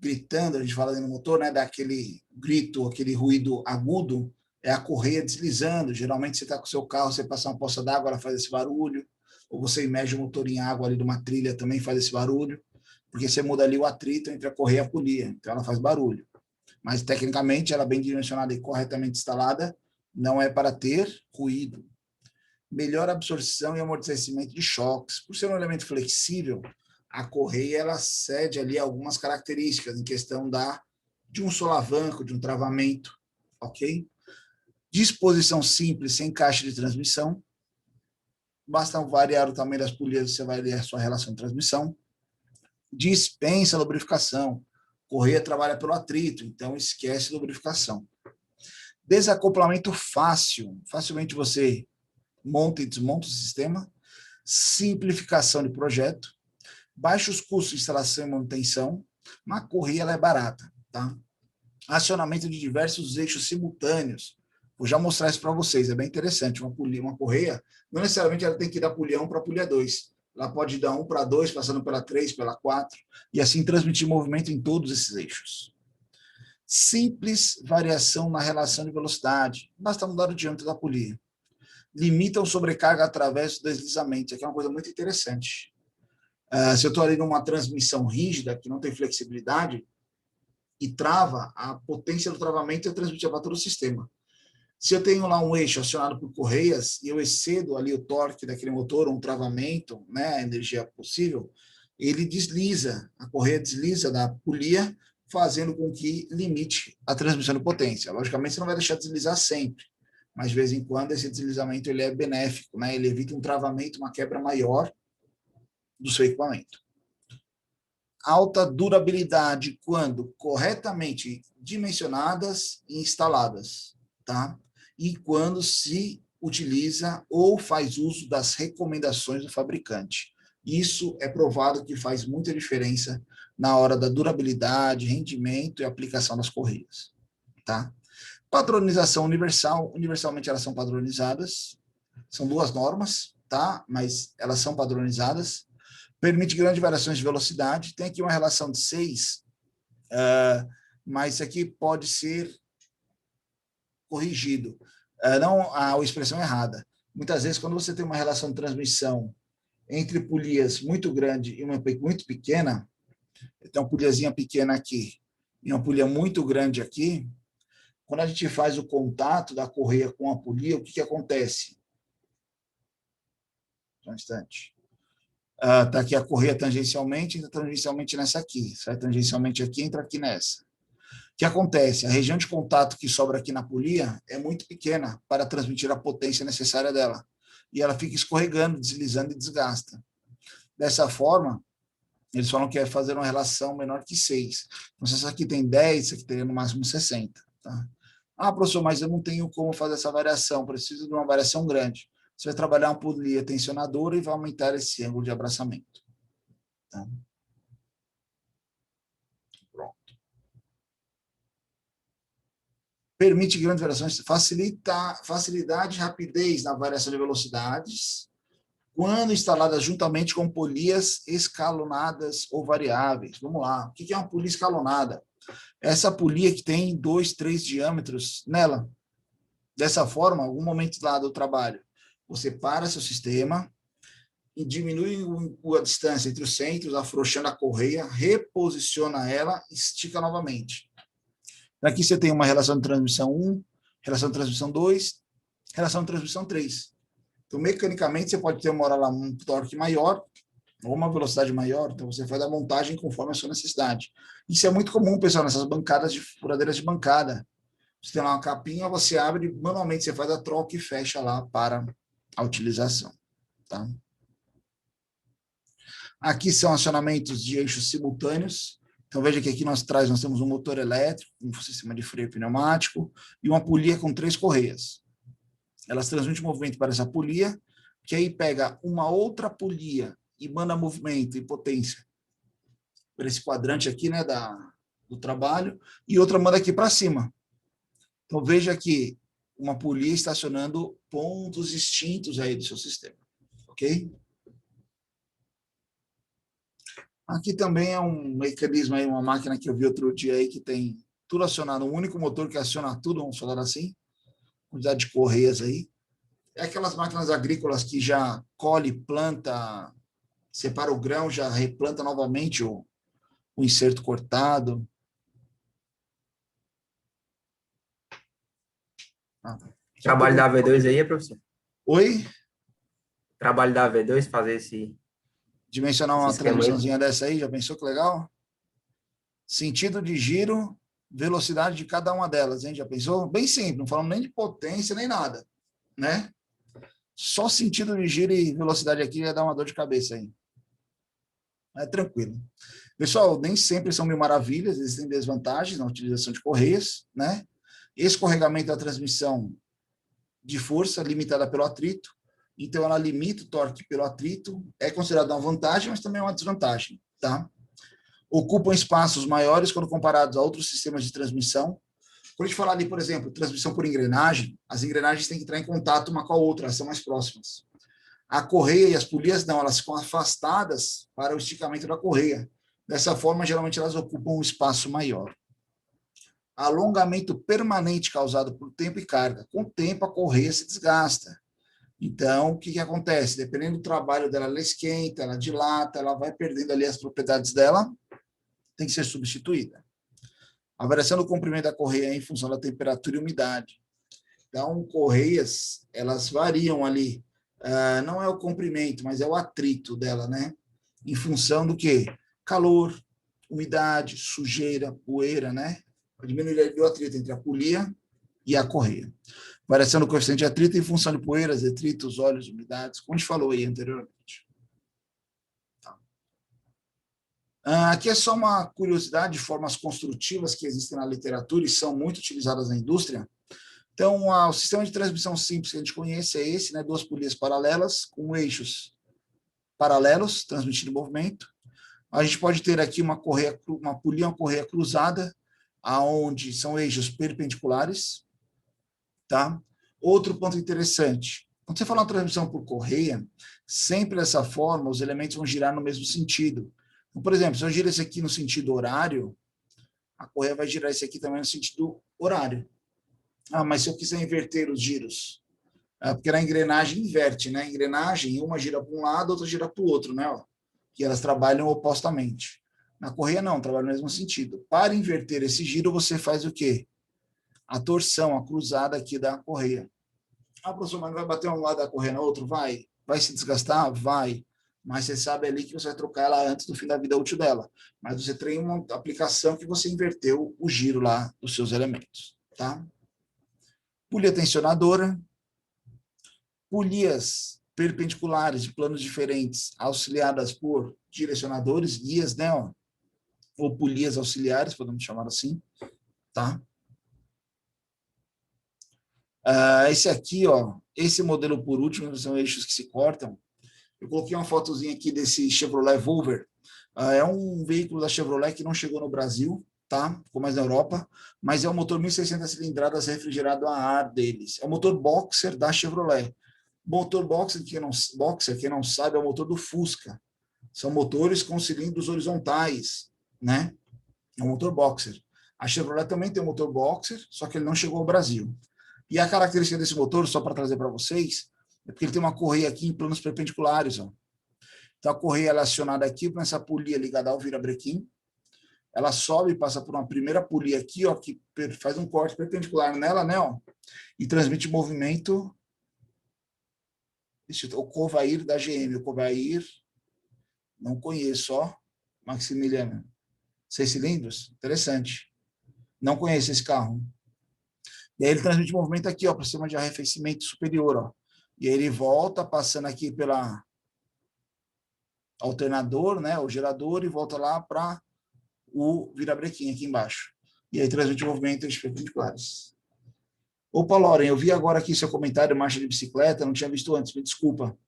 gritando, a gente fala no motor, né, dá aquele grito, aquele ruído agudo, é a correia deslizando. Geralmente você está com o seu carro, você passa uma poça d'água, ela faz esse barulho, ou você imerge o motor em água ali de uma trilha, também faz esse barulho, porque você muda ali o atrito entre a correia e a polia, então ela faz barulho. Mas, tecnicamente, ela bem dimensionada e corretamente instalada, não é para ter ruído. Melhor absorção e amortecimento de choques. Por ser um elemento flexível, a correia ela cede ali algumas características em questão de um solavanco, de um travamento, ok? Disposição simples, sem caixa de transmissão. Basta variar o tamanho das polias, você vai ler a sua relação de transmissão. Dispensa lubrificação. Correia trabalha pelo atrito, então esquece lubrificação. Desacoplamento fácil. Facilmente você monta e desmonta o sistema. Simplificação de projeto. Baixos custos de instalação e manutenção. Uma correia ela é barata. Tá? Acionamento de diversos eixos simultâneos. Vou já mostrar isso para vocês, é bem interessante. Uma correia, não necessariamente ela tem que ir da polea 1 para a polea 2. Ela pode dar 1 para 2, passando pela 3, pela 4, e assim transmitir movimento em todos esses eixos. Simples variação na relação de velocidade, basta mudar o diâmetro da polia. Limitam sobrecarga através do deslizamento, aqui é uma coisa muito interessante. Se eu estou ali numa transmissão rígida, que não tem flexibilidade, e trava, a potência do travamento é transmitida para todo o sistema. Se eu tenho lá um eixo acionado por correias e eu excedo ali o torque daquele motor, um travamento, né, a energia possível, ele desliza, a correia desliza da polia, fazendo com que limite a transmissão de potência. Logicamente, você não vai deixar de deslizar sempre, mas de vez em quando esse deslizamento ele é benéfico, né? Ele evita um travamento, uma quebra maior do seu equipamento. Alta durabilidade quando corretamente dimensionadas e instaladas, tá? E quando se utiliza ou faz uso das recomendações do fabricante. Isso é provado que faz muita diferença na hora da durabilidade, rendimento e aplicação das correias, tá? Padronização universal, universalmente elas são padronizadas, são 2 normas, tá? Mas elas são padronizadas. Permite grandes variações de velocidade, tem aqui uma relação de 6, mas isso aqui pode ser corrigido. Não a expressão errada. Muitas vezes, quando você tem uma relação de transmissão entre polias muito grande e uma muito pequena, tem uma poliazinha pequena aqui e uma polia muito grande aqui, quando a gente faz o contato da correia com a polia, o que acontece? Só um instante. Está aqui a correia tangencialmente, entra tangencialmente nessa aqui. Sai tangencialmente aqui, entra aqui nessa. O que acontece? A região de contato que sobra aqui na polia é muito pequena para transmitir a potência necessária dela. E ela fica escorregando, deslizando e desgasta. Dessa forma, eles falam que é fazer uma relação menor que 6. Então, se essa aqui tem 10, essa aqui teria no máximo 60. Tá? Professor, mas eu não tenho como fazer essa variação, preciso de uma variação grande. Você vai trabalhar uma polia tensionadora e vai aumentar esse ângulo de abraçamento. Tá? Pronto. Permite grandes variações, facilidade e rapidez na variação de velocidades, quando instaladas juntamente com polias escalonadas ou variáveis. Vamos lá, o que é uma polia escalonada? Essa polia que tem 2, 3 diâmetros nela. Dessa forma, algum momento lá do trabalho, você para seu sistema e diminui a distância entre os centros, afrouxando a correia, reposiciona ela e estica novamente. Aqui você tem uma relação de transmissão 1, relação de transmissão 2, relação de transmissão 3. Então, mecanicamente, você pode ter um torque maior ou uma velocidade maior, então você faz a montagem conforme a sua necessidade. Isso é muito comum, pessoal, nessas furadeiras de bancada. Você tem lá uma capinha, você abre, manualmente você faz a troca e fecha lá para a utilização. Tá? Aqui são acionamentos de eixos simultâneos. Então, veja que aqui nós temos um motor elétrico, um sistema de freio pneumático e uma polia com 3 correias. Elas transmitem movimento para essa polia, que aí pega uma outra polia e manda movimento e potência para esse quadrante aqui, né, do trabalho, e outra manda aqui para cima. Então, veja que uma polia estacionando pontos distintos aí do seu sistema, ok? Aqui também é um mecanismo aí, uma máquina que eu vi outro dia aí que tem tudo acionado, um único motor que aciona tudo, vamos falar assim, quantidade de correias aí. É aquelas máquinas agrícolas que já colhe, planta, separa o grão, já replanta novamente o inserto cortado. Trabalho da V2 aí, professor? Oi? Trabalho da V2, fazer esse... Dimensionar uma transmissãozinha dessa aí, já pensou que legal? Sentido de giro, velocidade de cada uma delas, hein? Já pensou? Bem simples, não falamos nem de potência, nem nada, né? Só sentido de giro e velocidade aqui ia dar uma dor de cabeça aí. É tranquilo. Pessoal, nem sempre são mil maravilhas, existem desvantagens na utilização de correias, né? Escorregamento da transmissão de força limitada pelo atrito, então ela limita o torque pelo atrito, é considerada uma vantagem, mas também é uma desvantagem, tá? Ocupam espaços maiores quando comparados a outros sistemas de transmissão, Quando a gente falar ali, por exemplo, transmissão por engrenagem, as engrenagens têm que entrar em contato uma com a outra, elas são mais próximas. A correia e as polias não, elas ficam afastadas para o esticamento da correia. Dessa forma, geralmente elas ocupam um espaço maior. Alongamento permanente causado por tempo e carga. Com o tempo, a correia se desgasta. Então, o que acontece? Dependendo do trabalho dela, ela esquenta, ela dilata, ela vai perdendo ali as propriedades dela, tem que ser substituída. A variação do comprimento da correia é em função da temperatura e umidade. Então, correias, elas variam ali. Não é o comprimento, mas é o atrito dela, né? Em função do quê? Calor, umidade, sujeira, poeira, né? Para diminuir o atrito entre a polia e a correia. Variação do coeficiente de atrito em função de poeiras, detritos, óleos, umidades, como a gente falou aí anteriormente. Aqui é só uma curiosidade de formas construtivas que existem na literatura e são muito utilizadas na indústria. Então, o sistema de transmissão simples que a gente conhece é esse, né? 2 polias paralelas com eixos paralelos, transmitindo movimento. A gente pode ter aqui uma polia, uma correia cruzada, aonde são eixos perpendiculares, tá? Outro ponto interessante, quando você fala uma transmissão por correia, sempre dessa forma, os elementos vão girar no mesmo sentido. Então, por exemplo, se eu giro esse aqui no sentido horário, a correia vai girar esse aqui também no sentido horário. Mas se eu quiser inverter os giros, porque na engrenagem inverte, né? A engrenagem, uma gira para um lado, outra gira para o outro, né? Que elas trabalham opostamente. Na correia, não, trabalham no mesmo sentido. Para inverter esse giro, você faz o quê? A torção, a cruzada aqui da correia. Professor, mas não vai bater um lado da correia no outro? Vai. Vai se desgastar? Vai. Mas você sabe ali que você vai trocar ela antes do fim da vida útil dela. Mas você tem uma aplicação que você inverteu o giro lá dos seus elementos, tá? Polia tensionadora, polias perpendiculares de planos diferentes, auxiliadas por direcionadores, guias, né? Ou polias auxiliares, podemos chamar assim, tá? Esse aqui, esse modelo por último, são eixos que se cortam. Eu coloquei uma fotozinha aqui desse Chevrolet Volver. É um veículo da Chevrolet que não chegou no Brasil, tá? Ficou mais na Europa, mas é um motor 1.600 cilindradas refrigerado a ar deles. É o motor Boxer da Chevrolet. Motor Boxer, quem não sabe, é o motor do Fusca. São motores com cilindros horizontais, né? É um motor Boxer. A Chevrolet também tem um motor Boxer, só que ele não chegou ao Brasil. E a característica desse motor, só para trazer para vocês, é porque ele tem uma correia aqui em planos perpendiculares. Então, a correia é acionada aqui para essa polia ligada ao virabrequim. Ela sobe e passa por uma primeira polia aqui, que faz um corte perpendicular nela, né? E transmite movimento. O Covair da GM. O Covair, não conheço, Maximiliano. 6 cilindros? Interessante. Não conheço esse carro. E aí ele transmite movimento aqui, para cima de arrefecimento superior, E aí ele volta, passando aqui pela alternador, né, o gerador, e volta lá para o virabrequim aqui embaixo. E aí transmite movimento entre perpendiculares. Opa, Lauren, eu vi agora aqui seu comentário, marcha de bicicleta, não tinha visto antes, me desculpa.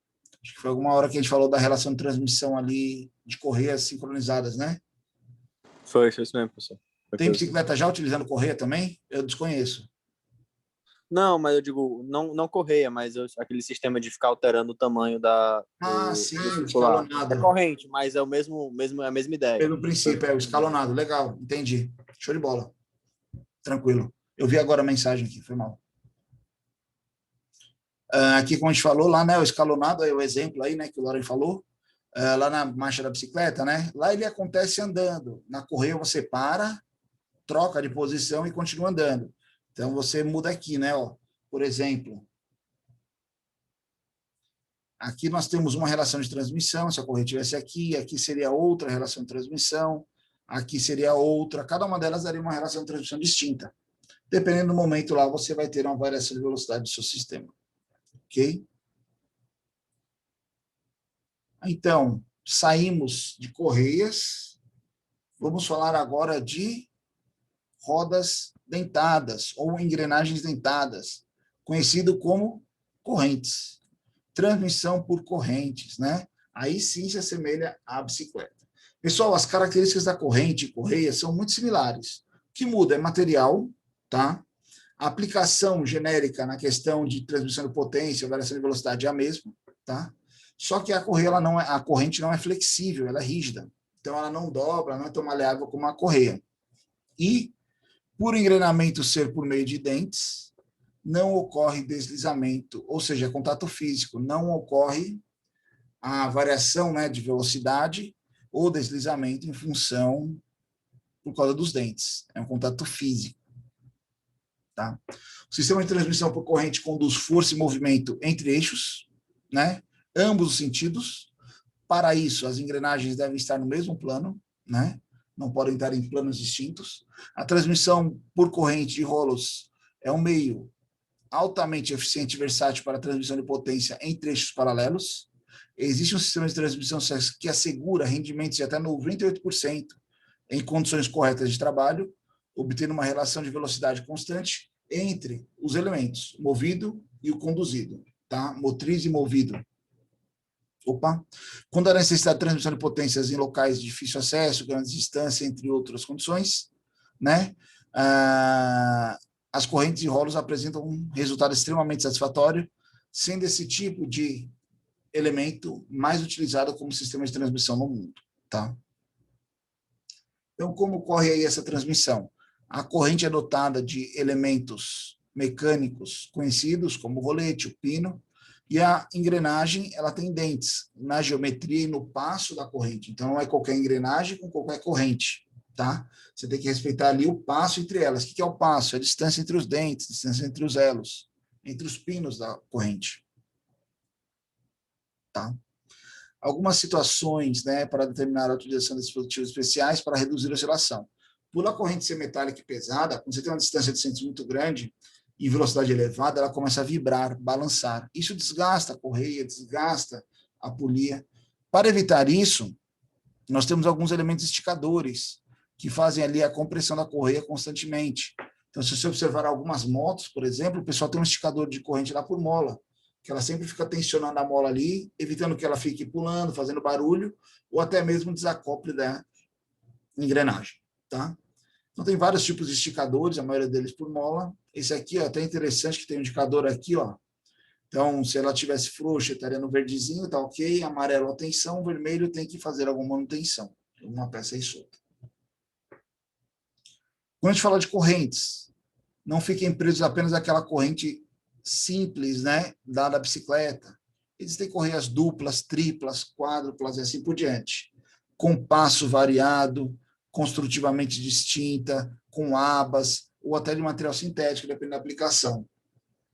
Acho que foi alguma hora que a gente falou da relação de transmissão ali de correias sincronizadas, né? Foi isso mesmo, professor. Tem bicicleta já utilizando correia também? Eu desconheço. Não, mas eu digo, não correia, mas aquele sistema de ficar alterando o tamanho da... Sim, o escalonado. É corrente, mas é a mesma ideia. Pelo princípio, é o escalonado. Legal, entendi. Show de bola. Tranquilo. Eu vi agora a mensagem aqui, foi mal. Aqui, como a gente falou, lá, né, o escalonado, é o exemplo aí, né, que o Lauren falou, lá na marcha da bicicleta, né, lá ele acontece andando. Na correia você para, troca de posição e continua andando. Então, você muda aqui, né? Por exemplo, aqui nós temos uma relação de transmissão, se a correia estivesse aqui seria outra relação de transmissão, aqui seria outra, cada uma delas daria uma relação de transmissão distinta. Dependendo do momento lá, você vai ter uma variação de velocidade do seu sistema. Ok? Então, saímos de correias, vamos falar agora de rodas dentadas ou engrenagens dentadas, conhecido como correntes. Transmissão por correntes, né? Aí sim se assemelha à bicicleta. Pessoal, as características da corrente e correia são muito similares. O que muda é material, tá? A aplicação genérica na questão de transmissão de potência, variação de velocidade é a mesma, tá? Só que a correia, a corrente não é flexível, ela é rígida. Então, ela não dobra, não é tão maleável como a correia. E, por engrenamento ser por meio de dentes, não ocorre deslizamento, ou seja, contato físico, não ocorre a variação, né, de velocidade ou deslizamento em função por causa dos dentes. É um contato físico. Tá? O sistema de transmissão por corrente conduz força e movimento entre eixos, né? Ambos os sentidos. Para isso, as engrenagens devem estar no mesmo plano, né? Não podem estar em planos distintos. A transmissão por corrente de rolos é um meio altamente eficiente e versátil para a transmissão de potência entre eixos paralelos. Existe um sistema de transmissão que assegura rendimentos de até 98% em condições corretas de trabalho, obtendo uma relação de velocidade constante entre os elementos, movido e o conduzido, tá? Motriz e movido. Quando há necessidade de transmissão de potências em locais de difícil acesso, grande distância, entre outras condições, né? As correntes e rolos apresentam um resultado extremamente satisfatório, sendo esse tipo de elemento mais utilizado como sistema de transmissão no mundo, tá? Então, como ocorre aí essa transmissão? A corrente é dotada de elementos mecânicos conhecidos, como o rolete, o pino, e a engrenagem, ela tem dentes na geometria e no passo da corrente. Então, não é qualquer engrenagem com qualquer corrente, tá? Você tem que respeitar ali o passo entre elas. O que é o passo? É a distância entre os dentes, a distância entre os elos, entre os pinos da corrente. Tá? Algumas situações, né, para determinar a utilização de dispositivos especiais para reduzir a oscilação. Por a corrente ser metálica e pesada, quando você tem uma distância de centros muito grande e velocidade elevada, ela começa a vibrar, balançar. Isso desgasta a correia, desgasta a polia. Para evitar isso, nós temos alguns elementos esticadores que fazem ali a compressão da correia constantemente. Então, se você observar algumas motos, por exemplo, o pessoal tem um esticador de corrente lá por mola, que ela sempre fica tensionando a mola ali, evitando que ela fique pulando, fazendo barulho, ou até mesmo desacople da engrenagem, tá? Então, tem vários tipos de esticadores, a maioria deles por mola. Esse aqui, ó, até interessante, que tem um indicador aqui, ó. Então, se ela tivesse frouxa, estaria no verdezinho, tá ok, amarelo a tensão, vermelho tem que fazer alguma manutenção, uma peça aí solta. Quando a gente fala de correntes, não fiquem presos apenas àquela corrente simples, né, da bicicleta. Existem correias duplas, triplas, quádruplas e assim por diante. Com passo variado, construtivamente distinta, com abas, ou até de material sintético, dependendo da aplicação.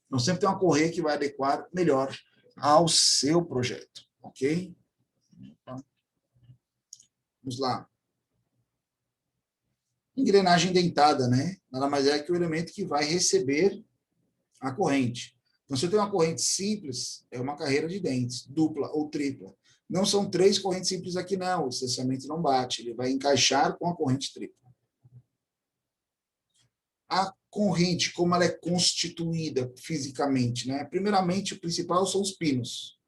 Então, sempre tem uma correia que vai adequar melhor ao seu projeto, ok? Vamos lá. Engrenagem dentada, né? Nada mais é que o elemento que vai receber a corrente. Então, se eu tenho uma corrente simples, é uma carreira de dentes, dupla ou tripla. Não são 3 correntes simples aqui, não. O distanciamento não bate. Ele vai encaixar com a corrente tripla. A corrente, como ela é constituída fisicamente, né? Primeiramente, o principal são os pinos.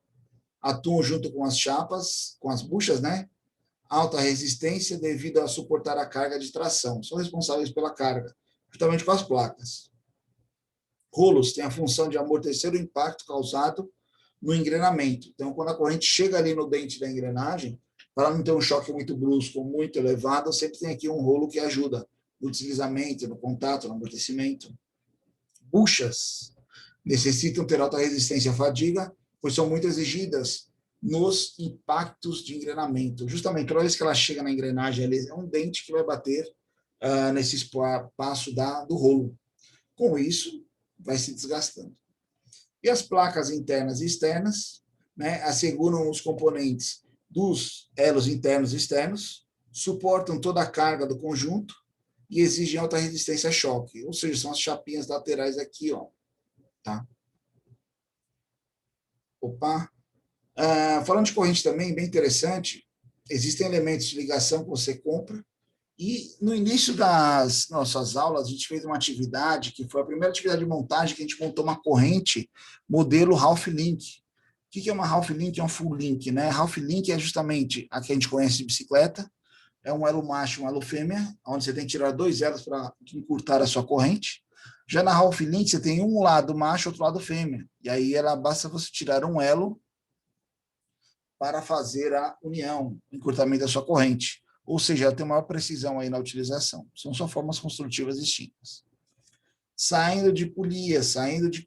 Atuam junto com as chapas, com as buchas, né? Alta resistência devido a suportar a carga de tração. São responsáveis pela carga, juntamente com as placas. Rolos têm a função de amortecer o impacto causado no engrenamento. Então, quando a corrente chega ali no dente da engrenagem, para não ter um choque muito brusco, muito elevado, sempre tem aqui um rolo que ajuda no deslizamento, no contato, no amortecimento. Buchas necessitam ter alta resistência à fadiga, pois são muito exigidas nos impactos de engrenamento. Justamente, toda vez que ela chega na engrenagem, é um dente que vai bater nesse espaço do rolo. Com isso, vai se desgastando. E as placas internas e externas, né, asseguram os componentes dos elos internos e externos, suportam toda a carga do conjunto e exigem alta resistência a choque, ou seja, são as chapinhas laterais aqui, ó, tá? Falando de corrente também, bem interessante, existem elementos de ligação que você compra, e no início das nossas aulas, a gente fez uma atividade, que foi a primeira atividade de montagem, que a gente montou uma corrente modelo Half Link. O que é uma Half Link? É um Full Link, né? Half Link é justamente a que a gente conhece de bicicleta, é um elo macho e um elo fêmea, onde você tem que tirar 2 elos para encurtar a sua corrente. Já na Half Link, você tem um lado macho, outro lado fêmea. E aí basta você tirar um elo para fazer a união, o encurtamento da sua corrente. Ou seja, ela tem maior precisão aí na utilização. São só formas construtivas distintas. Saindo de polias, saindo de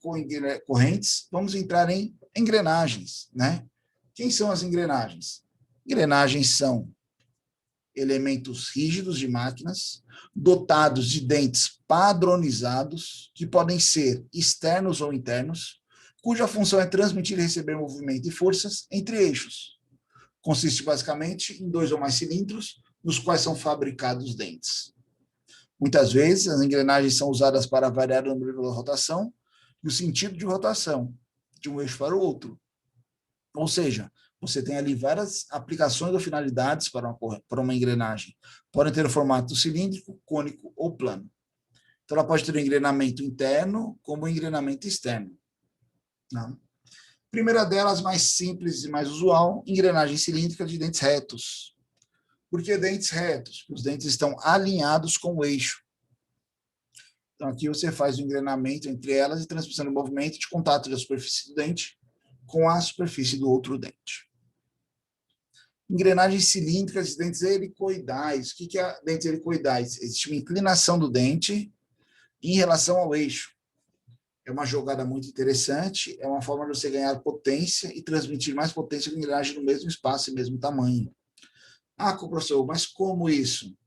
correntes, vamos entrar em engrenagens, né? Quem são as engrenagens? Engrenagens são elementos rígidos de máquinas, dotados de dentes padronizados, que podem ser externos ou internos, cuja função é transmitir e receber movimento e forças entre eixos. Consiste basicamente em 2 ou mais cilindros, nos quais são fabricados dentes. Muitas vezes, as engrenagens são usadas para variar o número da rotação e o sentido de rotação, de um eixo para o outro. Ou seja, você tem ali várias aplicações ou finalidades para uma engrenagem. Podem ter o formato cilíndrico, cônico ou plano. Então, ela pode ter um engrenamento interno como um engrenamento externo. Não? Primeira delas, mais simples e mais usual, engrenagem cilíndrica de dentes retos. Por que dentes retos? Os dentes estão alinhados com o eixo. Então, aqui você faz o engrenamento entre elas e transmissão de movimento de contato da superfície do dente com a superfície do outro dente. Engrenagens cilíndricas de dentes helicoidais. O que é dentes helicoidais? Existe uma inclinação do dente em relação ao eixo. É uma jogada muito interessante, é uma forma de você ganhar potência e transmitir mais potência com engrenagem no mesmo espaço e mesmo tamanho. Ah, professor, mas como isso?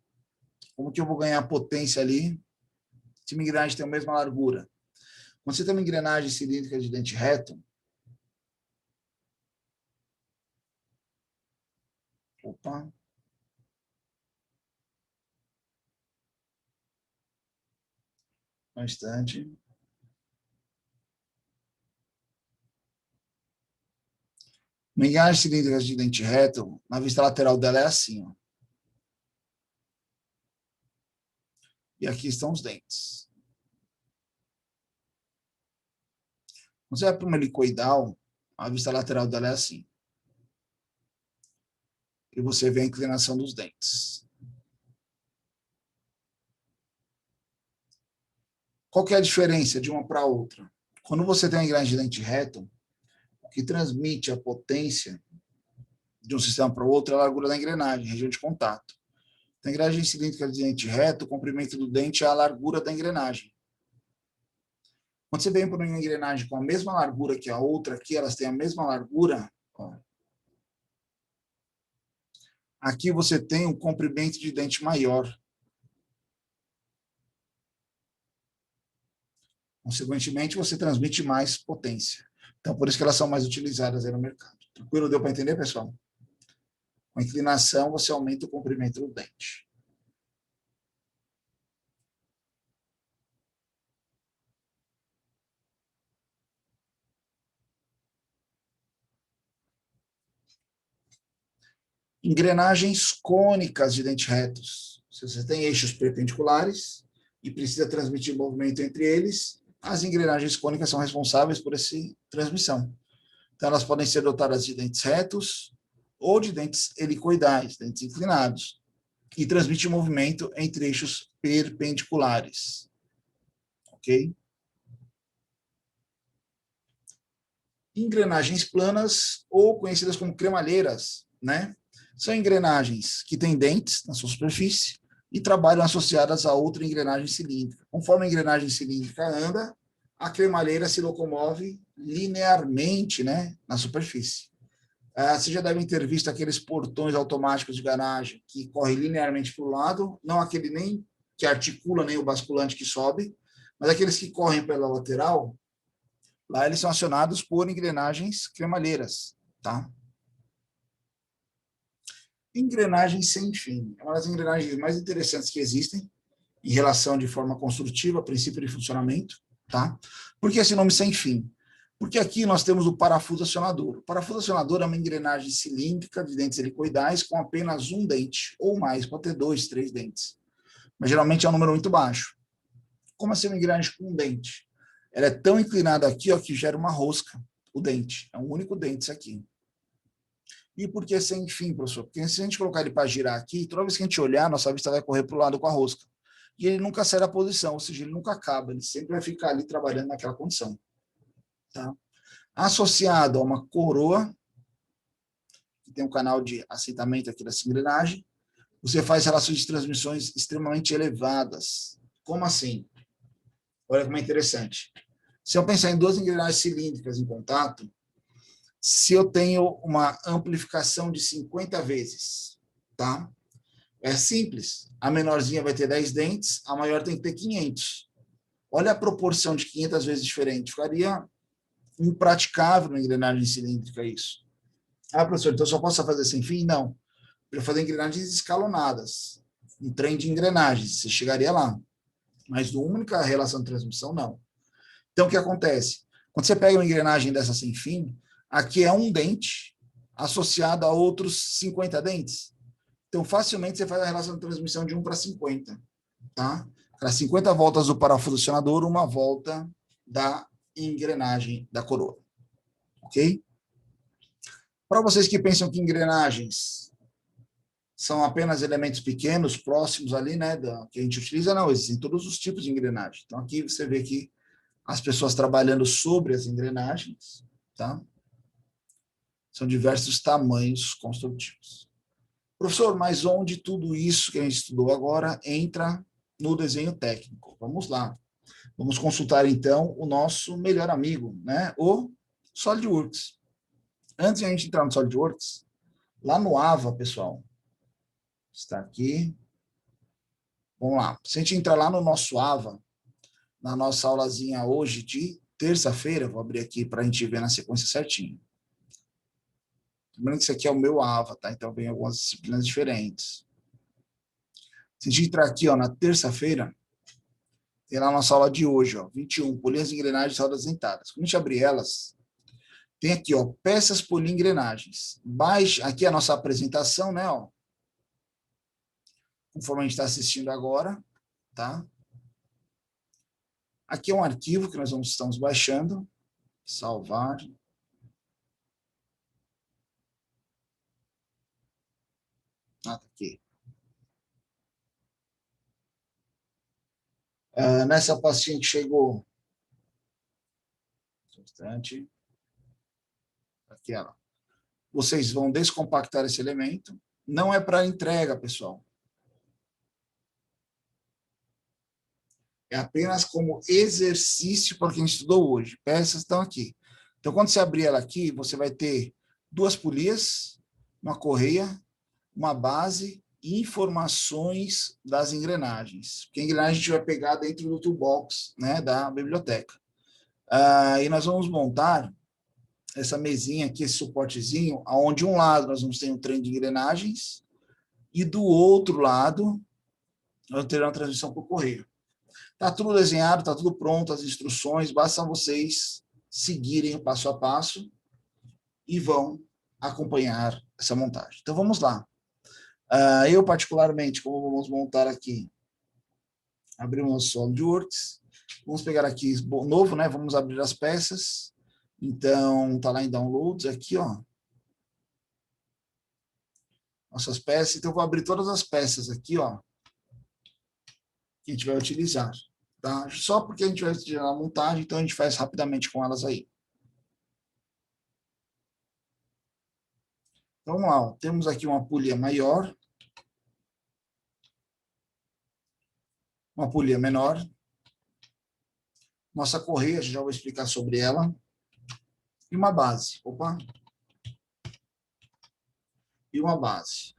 Como que eu vou ganhar potência ali se minha engrenagem tem a mesma largura? Quando você tem uma engrenagem cilíndrica de dente reto, opa, um instante. Uma engrenagem cilíndrica de dente reto, na vista lateral dela é assim, ó. E aqui estão os dentes. Quando você vai para uma helicoidal, a vista lateral dela é assim. E você vê a inclinação dos dentes. Qual que é a diferença de uma para outra? Quando você tem uma engrenagem de dente reto, o que transmite a potência de um sistema para o outro é a largura da engrenagem, região de contato. Na engrenagem cilíndrica de dente reto, o comprimento do dente é a largura da engrenagem. Quando você vem para uma engrenagem com a mesma largura que a outra aqui, elas têm a mesma largura, ó. Aqui você tem um comprimento de dente maior. Consequentemente, você transmite mais potência. Então, por isso que elas são mais utilizadas aí no mercado. Tranquilo? Deu para entender, pessoal? Com a inclinação, você aumenta o comprimento do dente. Engrenagens cônicas de dentes retos. Se você tem eixos perpendiculares e precisa transmitir movimento entre eles, as engrenagens cônicas são responsáveis por essa transmissão. Então, elas podem ser dotadas de dentes retos ou de dentes helicoidais, dentes inclinados, e transmitem movimento entre eixos perpendiculares. Ok? Engrenagens planas, ou conhecidas como cremalheiras, né? São engrenagens que têm dentes na sua superfície e trabalham associadas a outra engrenagem cilíndrica. Conforme a engrenagem cilíndrica anda, a cremalheira se locomove linearmente, né, na superfície. Vocês já devem ter visto aqueles portões automáticos de garagem que correm linearmente para o lado, não aquele nem que articula, nem o basculante que sobe, mas aqueles que correm pela lateral. Lá eles são acionados por engrenagens cremalheiras, tá? Engrenagem sem fim. É uma das engrenagens mais interessantes que existem em relação de forma construtiva, princípio de funcionamento, tá? Por que esse nome sem fim? Porque aqui nós temos o parafuso acionador. O parafuso acionador é uma engrenagem cilíndrica de dentes helicoidais com apenas um dente, ou mais, pode ter 2, 3 dentes. Mas geralmente é um número muito baixo. Como assim uma engrenagem com um dente? Ela é tão inclinada aqui, ó, que gera uma rosca, o dente. É um único dente isso aqui. E por que sem fim, professor? Porque se a gente colocar ele para girar aqui, toda vez que a gente olhar, nossa vista vai correr para o lado com a rosca. e ele nunca sai da posição, ou seja, ele nunca acaba, ele sempre vai ficar ali trabalhando naquela condição. Tá? Associado a uma coroa, que tem um canal de assentamento aqui dessa engrenagem, você faz relações de transmissões extremamente elevadas. Como assim? Olha como é interessante. Se eu pensar em duas engrenagens cilíndricas em contato, se eu tenho uma amplificação de 50 vezes, tá? É simples. A menorzinha vai ter 10 dentes, a maior tem que ter 500. Olha a proporção de 500 vezes diferente. Ficaria impraticável na engrenagem cilíndrica isso. Ah, professor, então eu só posso fazer sem fim? Não. Para fazer engrenagens escalonadas. Um trem de engrenagens, você chegaria lá. Mas de única relação de transmissão, não. Então, o que acontece? Quando você pega uma engrenagem dessa sem fim, aqui é um dente associado a outros 50 dentes. Então, facilmente você faz a relação de transmissão de 1 para 50. Tá? Para 50 voltas do parafuso acionador, uma volta da engrenagem da coroa. Ok? Para vocês que pensam que engrenagens são apenas elementos pequenos, próximos ali, né, que a gente utiliza, não, existem todos os tipos de engrenagem. Então, aqui você vê que as pessoas trabalhando sobre as engrenagens, tá? São diversos tamanhos construtivos. Professor, mas onde tudo isso que a gente estudou agora entra no desenho técnico? Vamos lá. Vamos consultar, então, o nosso melhor amigo, né? O SolidWorks. Antes de a gente entrar no SolidWorks, lá no AVA, pessoal, está aqui. Vamos lá. Se a gente entrar lá no nosso AVA, na nossa aulazinha hoje de terça-feira, vou abrir aqui para a gente ver na sequência certinho. Lembrando que isso aqui é o meu AVA, tá? Então vem algumas disciplinas diferentes. Se a gente entrar aqui, ó, na terça-feira, tem lá a nossa aula de hoje, ó, 21, polias, engrenagens, rodas dentadas. Quando a gente abrir elas, tem aqui, ó, peças, polia, engrenagens. Aqui é a nossa apresentação, né, ó. Conforme a gente está assistindo agora, tá? Aqui é um arquivo que nós estamos baixando. Salvar. Ah, tá aqui. Nessa pastinha que chegou. Um instante. Aqui, ó. Vocês vão descompactar esse elemento. Não é para entrega, pessoal. É apenas como exercício para quem estudou hoje. Peças estão aqui. Então, quando você abrir ela aqui, você vai ter duas polias, uma correia, uma base e informações das engrenagens. Porque a engrenagem a gente vai pegar dentro do toolbox, né, da biblioteca. E nós vamos montar essa mesinha aqui, esse suportezinho, onde um lado nós vamos ter um trem de engrenagens e do outro lado nós vamos ter uma transmissão por correio. Está tudo desenhado, está tudo pronto, as instruções, basta vocês seguirem o passo a passo e vão acompanhar essa montagem. Então, vamos lá. Eu, particularmente, como vamos montar aqui, abrimos o SolidWorks, vamos pegar aqui novo, né? Vamos abrir as peças. Então, está lá em Downloads, aqui, ó. Nossas peças. Então, eu vou abrir todas as peças aqui, ó, que a gente vai utilizar, tá? Só porque a gente vai utilizar a montagem, então a gente faz rapidamente com elas aí. Então, vamos lá, ó. Temos aqui uma polia maior, uma polia menor, nossa correia, já vou explicar sobre ela, e uma base. Opa! E uma base.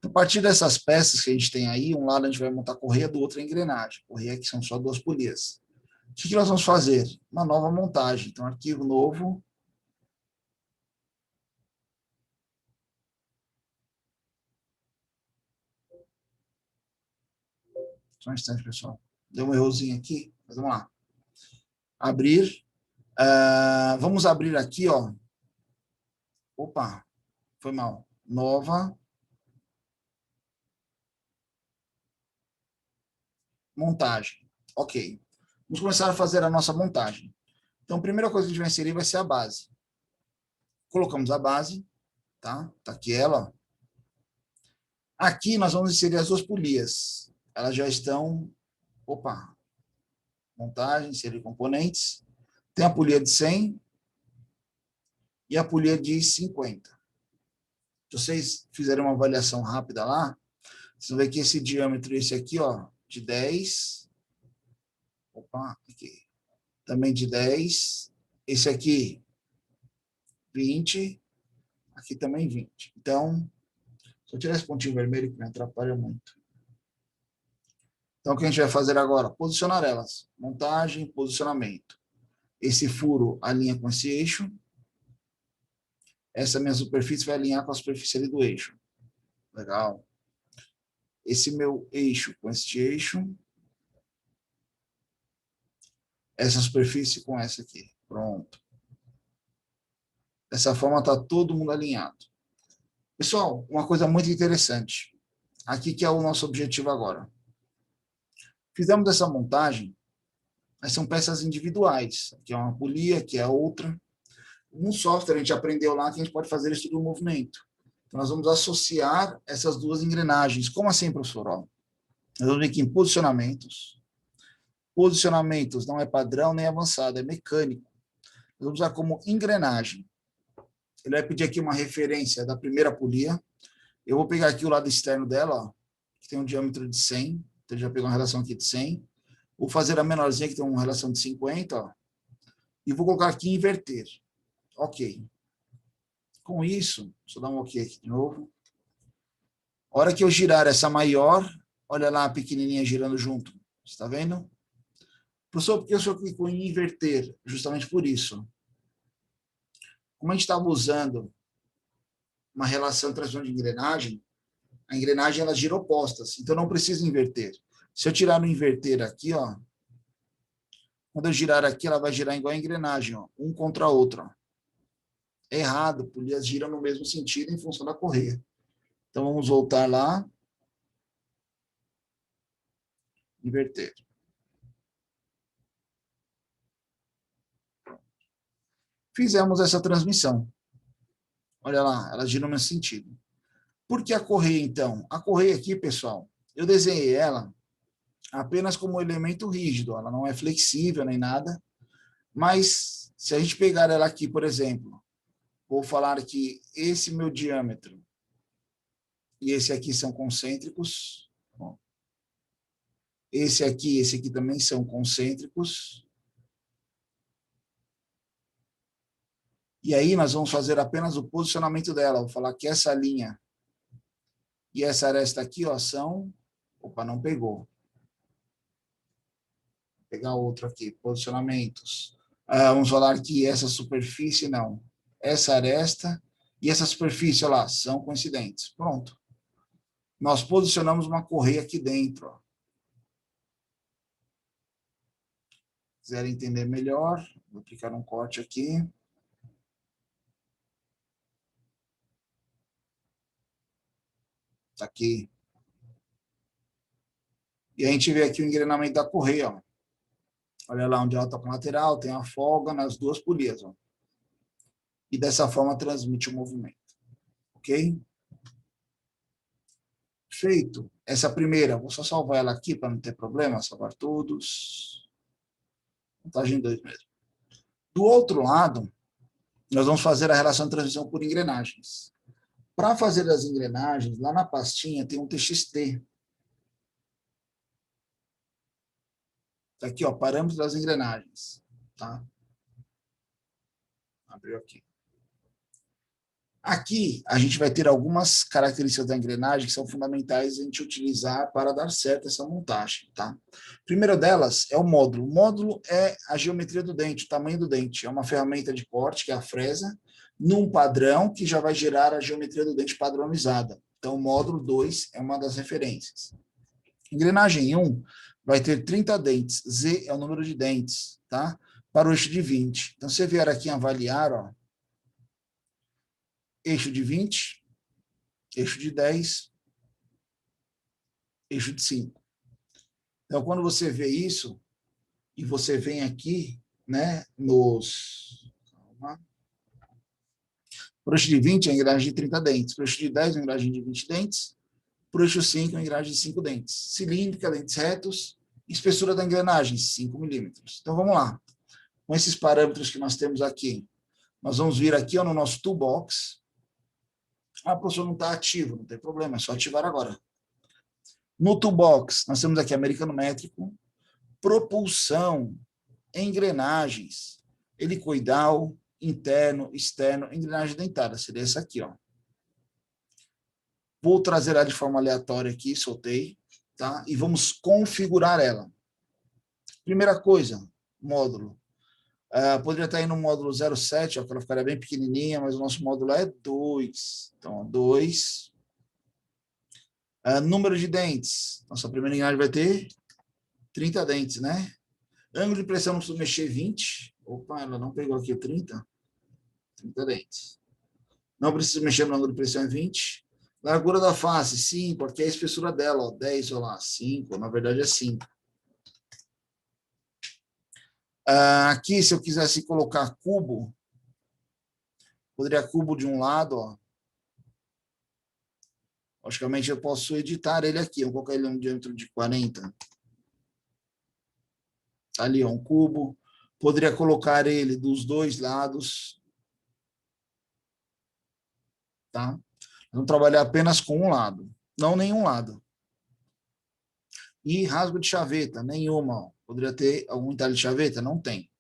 A partir dessas peças que a gente tem aí, um lado a gente vai montar a correia, do outro a engrenagem. Correia que são só duas polias. O que nós vamos fazer? Uma nova montagem. Então, arquivo novo. Só um instante, pessoal. Deu um errozinho aqui, mas vamos lá. Abrir. Vamos abrir aqui, ó. Opa, foi mal. Nova. Montagem. Ok. Vamos começar a fazer a nossa montagem. Então, a primeira coisa que a gente vai inserir vai ser a base. Colocamos a base, tá? Tá aqui ela, ó. Aqui nós vamos inserir as duas polias. Elas já estão Opa, montagem, série de componentes. Tem a polia de 100 e a polia de 50. Se vocês fizerem uma avaliação rápida lá, vocês vão ver que esse diâmetro, esse aqui, ó, de 10. Opa, aqui. Também de 10. Esse aqui, 20. Aqui também 20. Então, se eu tirar esse pontinho vermelho, que me atrapalha muito. Então, o que a gente vai fazer agora? Posicionar elas. Montagem, posicionamento. Esse furo alinha com esse eixo. Essa minha superfície vai alinhar com a superfície ali do eixo. Legal. Esse meu eixo com este eixo. Essa superfície com essa aqui. Pronto. Dessa forma está todo mundo alinhado. Pessoal, uma coisa muito interessante. Aqui que é o nosso objetivo agora. Fizemos essa montagem, mas são peças individuais. Aqui é uma polia, aqui é outra. Um software a gente aprendeu lá que a gente pode fazer isso do movimento. Então, nós vamos associar essas duas engrenagens. Como assim, professor? Ó, nós vamos ver aqui em posicionamentos. Posicionamentos não é padrão nem avançado, é mecânico. Nós vamos usar como engrenagem. Ele vai pedir aqui uma referência da primeira polia. Eu vou pegar aqui o lado externo dela, ó, que tem um diâmetro de 100. Então, ele já pegou uma relação aqui de 100. Vou fazer a menorzinha, que tem uma relação de 50. Ó, e vou colocar aqui em inverter. Ok. Com isso, deixa eu dar um ok aqui de novo. A hora que eu girar essa maior, olha lá a pequenininha girando junto. Você está vendo? Professor, por que o senhor clicou em inverter? Justamente por isso. Como a gente estava usando uma relação de transição de engrenagem, a engrenagem ela gira opostas, então não precisa inverter. Se eu tirar no inverter aqui, ó, quando eu girar aqui, ela vai girar igual a engrenagem, ó, um contra a outra. Ó. É errado, polias giram no mesmo sentido em função da correia. Então vamos voltar lá. Inverter. Fizemos essa transmissão. Olha lá, ela gira no mesmo sentido. Por que a correia, então? A correia aqui, pessoal, eu desenhei ela apenas como um elemento rígido. Ela não é flexível nem nada. Mas, se a gente pegar ela aqui, por exemplo, vou falar que esse meu diâmetro e esse aqui são concêntricos. Bom, esse aqui também são concêntricos. E aí nós vamos fazer apenas o posicionamento dela. Vou falar que essa linha e essa aresta aqui, ó, são... Opa, não pegou. Vou pegar outro aqui, posicionamentos. Vamos falar que essa superfície, não. Essa aresta e essa superfície, olha lá, são coincidentes. Pronto. Nós posicionamos uma correia aqui dentro. Ó. Se quiserem entender melhor, vou aplicar um corte aqui. Tá aqui. E a gente vê aqui o engrenamento da correia. Ó. Olha lá onde ela toca lateral, tem a folga nas duas polias. Ó. E dessa forma transmite o movimento. Ok? Feito. Essa primeira, vou só salvar ela aqui para não ter problema, salvar todos. Montagem 2 mesmo. Do outro lado, nós vamos fazer a relação de transmissão por engrenagens. Para fazer as engrenagens, lá na pastinha tem um TXT. Tá aqui, ó, parâmetros das engrenagens. Tá? Abriu aqui. Aqui, a gente vai ter algumas características da engrenagem que são fundamentais a gente utilizar para dar certo essa montagem. Tá? A primeira delas é o módulo. O módulo é a geometria do dente, o tamanho do dente. É uma ferramenta de corte, que é a fresa, num padrão que já vai gerar a geometria do dente padronizada. Então, o módulo 2 é uma das referências. Engrenagem 1 vai ter 30 dentes. Z é o número de dentes, tá? Para o eixo de 20. Então, se você vier aqui em avaliar, ó, eixo de 20, eixo de 10, eixo de 5. Então, quando você vê isso, e você vem aqui, né, nos... Calma. Para o eixo de 20, a engrenagem de 30 dentes. Para o eixo de 10, a engrenagem de 20 dentes. Para o eixo 5, a engrenagem de 5 dentes. Cilíndrica, dentes retos, Espessura da engrenagem, 5 milímetros. Então, vamos lá. Com esses parâmetros que nós temos aqui, nós vamos vir aqui ó, no nosso toolbox. Ah, professor, não está ativo, não tem problema, é só ativar agora. No toolbox, nós temos aqui americano métrico, propulsão, engrenagens, helicoidal, interno, externo, engrenagem dentada, seria essa aqui, ó. Vou trazer ela de forma aleatória aqui, soltei, tá? E vamos configurar ela. Primeira coisa, módulo. Poderia estar aí no módulo 07, ó, que ela ficaria bem pequenininha, mas o nosso módulo é 2. Então, 2. Número de dentes. Nossa primeira engrenagem vai ter 30 dentes, né? Ângulo de pressão, não preciso mexer 20. Opa, ela não pegou aqui o 30. 30 dentes. Não preciso mexer no ângulo de pressão, é 20. Largura da face, 5, porque é a espessura dela, ó, 10, olha lá, 5, na verdade é 5. Aqui, se eu quisesse colocar cubo, poderia cubo de um lado, ó. Logicamente, eu posso editar ele aqui, eu vou colocar ele um diâmetro de 40. Ali, ó, um cubo. Poderia colocar ele dos dois lados. Tá? Vamos trabalhar apenas com um lado, não nenhum lado. E rasgo de chaveta, nenhuma. Ó. Poderia ter algum entalhe de chaveta? Não tem.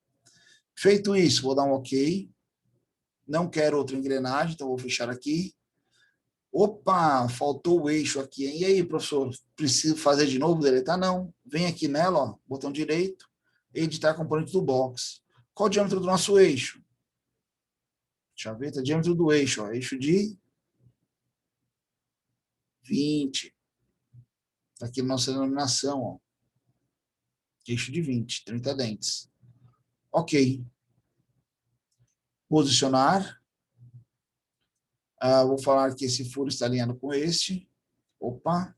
Feito isso, vou dar um OK. Não quero outra engrenagem, então vou fechar aqui. Opa, faltou o eixo aqui. Hein? E aí, professor, preciso fazer de novo, deletar? Não. Vem aqui nela, ó, botão direito, editar componente do box. Qual o diâmetro do nosso eixo? Chaveta, diâmetro do eixo, ó, eixo de 20. Está aqui a nossa denominação, ó. Eixo de 20, 30 dentes. Ok. Posicionar. Vou falar que esse furo está alinhado com este. Opa.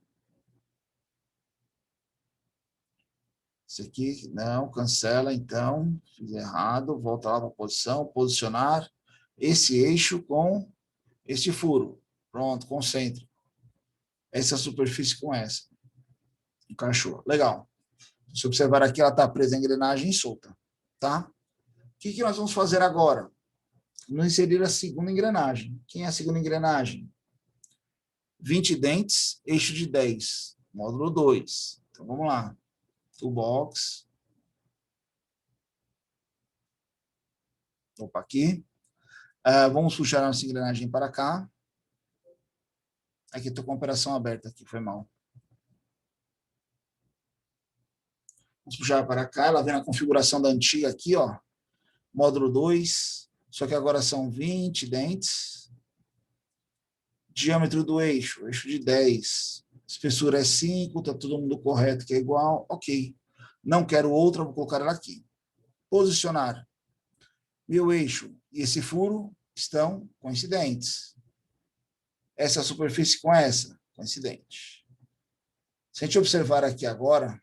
Esse aqui, não, cancela, então. Fiz errado, volta lá para a posição. Posicionar esse eixo com este furo. Pronto, concêntrico. Essa superfície com essa. Encaixou. Legal. Se observar aqui, ela está presa em engrenagem e solta. Tá? O que nós vamos fazer agora? Vamos inserir a segunda engrenagem. Quem é a segunda engrenagem? 20 dentes, eixo de 10. Módulo 2. Então, vamos lá. Toolbox. Opa, aqui. Vamos puxar a nossa engrenagem para cá. Aqui, estou com a operação aberta aqui, foi mal. Vamos puxar para cá. Ela vem na configuração da antiga aqui, ó. Módulo 2. Só que agora são 20 dentes. Diâmetro do eixo, eixo de 10. Espessura é 5, está todo mundo correto, que é igual. Ok. Não quero outra, vou colocar ela aqui. Posicionar. Meu eixo e esse furo estão coincidentes. Essa superfície com essa, coincidente. Se a gente observar aqui agora,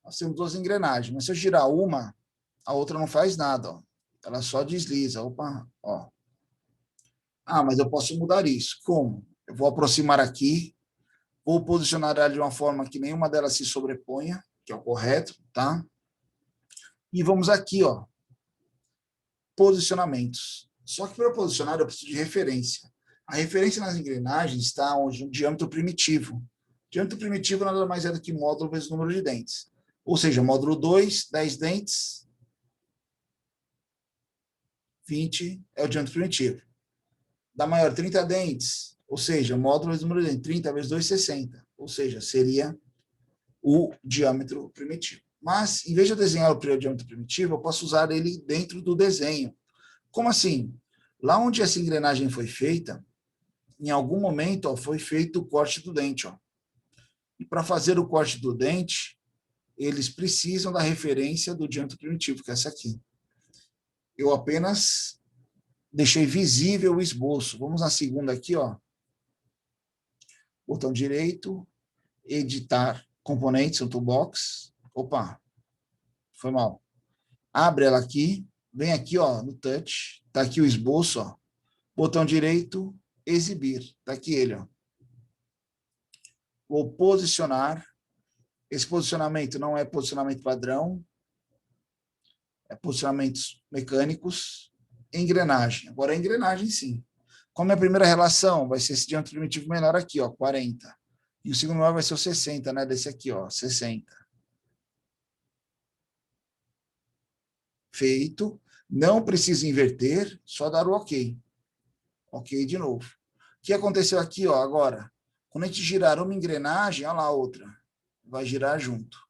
nós temos duas engrenagens, mas se eu girar uma, a outra não faz nada, ó. Ela só desliza. Opa, ó. Mas eu posso mudar isso. Como? Eu vou aproximar aqui, vou posicionar ela de uma forma que nenhuma delas se sobreponha, que é o correto, tá? E vamos aqui, ó. Posicionamentos. Só que para posicionar eu preciso de referência. A referência nas engrenagens está onde um diâmetro primitivo. Diâmetro primitivo nada mais é do que módulo vezes número de dentes. Ou seja, módulo 2, 10 dentes, 20 é o diâmetro primitivo. Da maior, 30 dentes, ou seja, módulo vezes número de dentes, 30 vezes 2, 60. Ou seja, seria o diâmetro primitivo. Mas, em vez de eu desenhar o diâmetro primitivo, eu posso usar ele dentro do desenho. Como assim? Lá onde essa engrenagem foi feita, em algum momento, ó, foi feito o corte do dente. Ó. E para fazer o corte do dente, eles precisam da referência do diâmetro primitivo, que é essa aqui. Eu apenas deixei visível o esboço. Vamos na segunda aqui, ó. Botão direito, editar componentes, o toolbox. Opa, foi mal. Abre ela aqui, vem aqui, ó, no touch. Tá aqui o esboço, ó. Botão direito, exibir. Está aqui ele, ó. Vou posicionar. Esse posicionamento não é posicionamento padrão, é posicionamentos mecânicos, engrenagem. Agora, a engrenagem, sim. Como é a primeira relação? Vai ser esse diâmetro primitivo menor aqui, ó, 40. E o segundo maior vai ser o 60, né? Desse aqui, ó, 60. Feito. Não precisa inverter, só dar o OK. OK de novo. O que aconteceu aqui, ó, agora? Quando a gente girar uma engrenagem, olha lá a outra. Vai girar junto.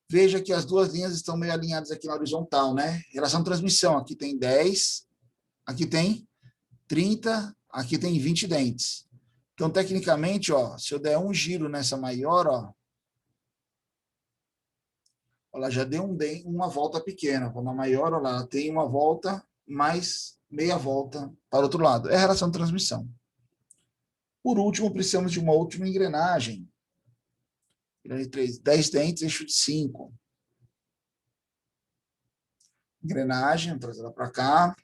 Veja que as duas linhas estão meio alinhadas aqui na horizontal, né? Relação de transmissão, aqui tem 10, aqui tem 30, aqui tem 20 dentes. Então, tecnicamente, ó, se eu der um giro nessa maior, ó, ela já deu uma volta pequena. Quando a maior, ó, ela tem uma volta mais meia volta para o outro lado. É a relação de transmissão. Por último, precisamos de uma última engrenagem. 10 dentes, eixo de 5. Engrenagem, vou trazer ela para cá.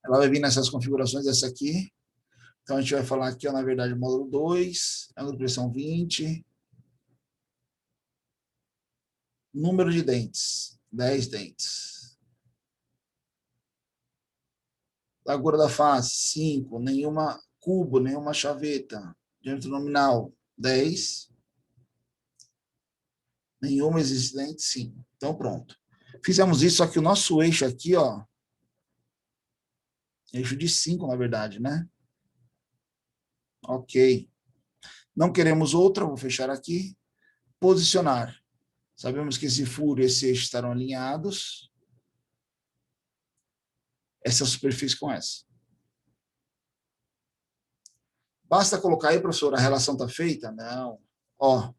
Ela vai vir nessas configurações dessa aqui. Então, a gente vai falar aqui, ó, na verdade, módulo 2, ângulo de pressão 20. Número de dentes, 10 dentes. Largura da face, 5. Nenhuma cubo, nenhuma chaveta. Diâmetro nominal, 10. Nenhuma existente, 5. Então, pronto. Fizemos isso, só que o nosso eixo aqui, ó, eixo de 5, na verdade, né? Ok. Não queremos outra, vou fechar aqui. Posicionar. Sabemos que esse furo e esse eixo estarão alinhados. Essa superfície com essa. Basta colocar aí, professor, a relação está feita? Não. Ó,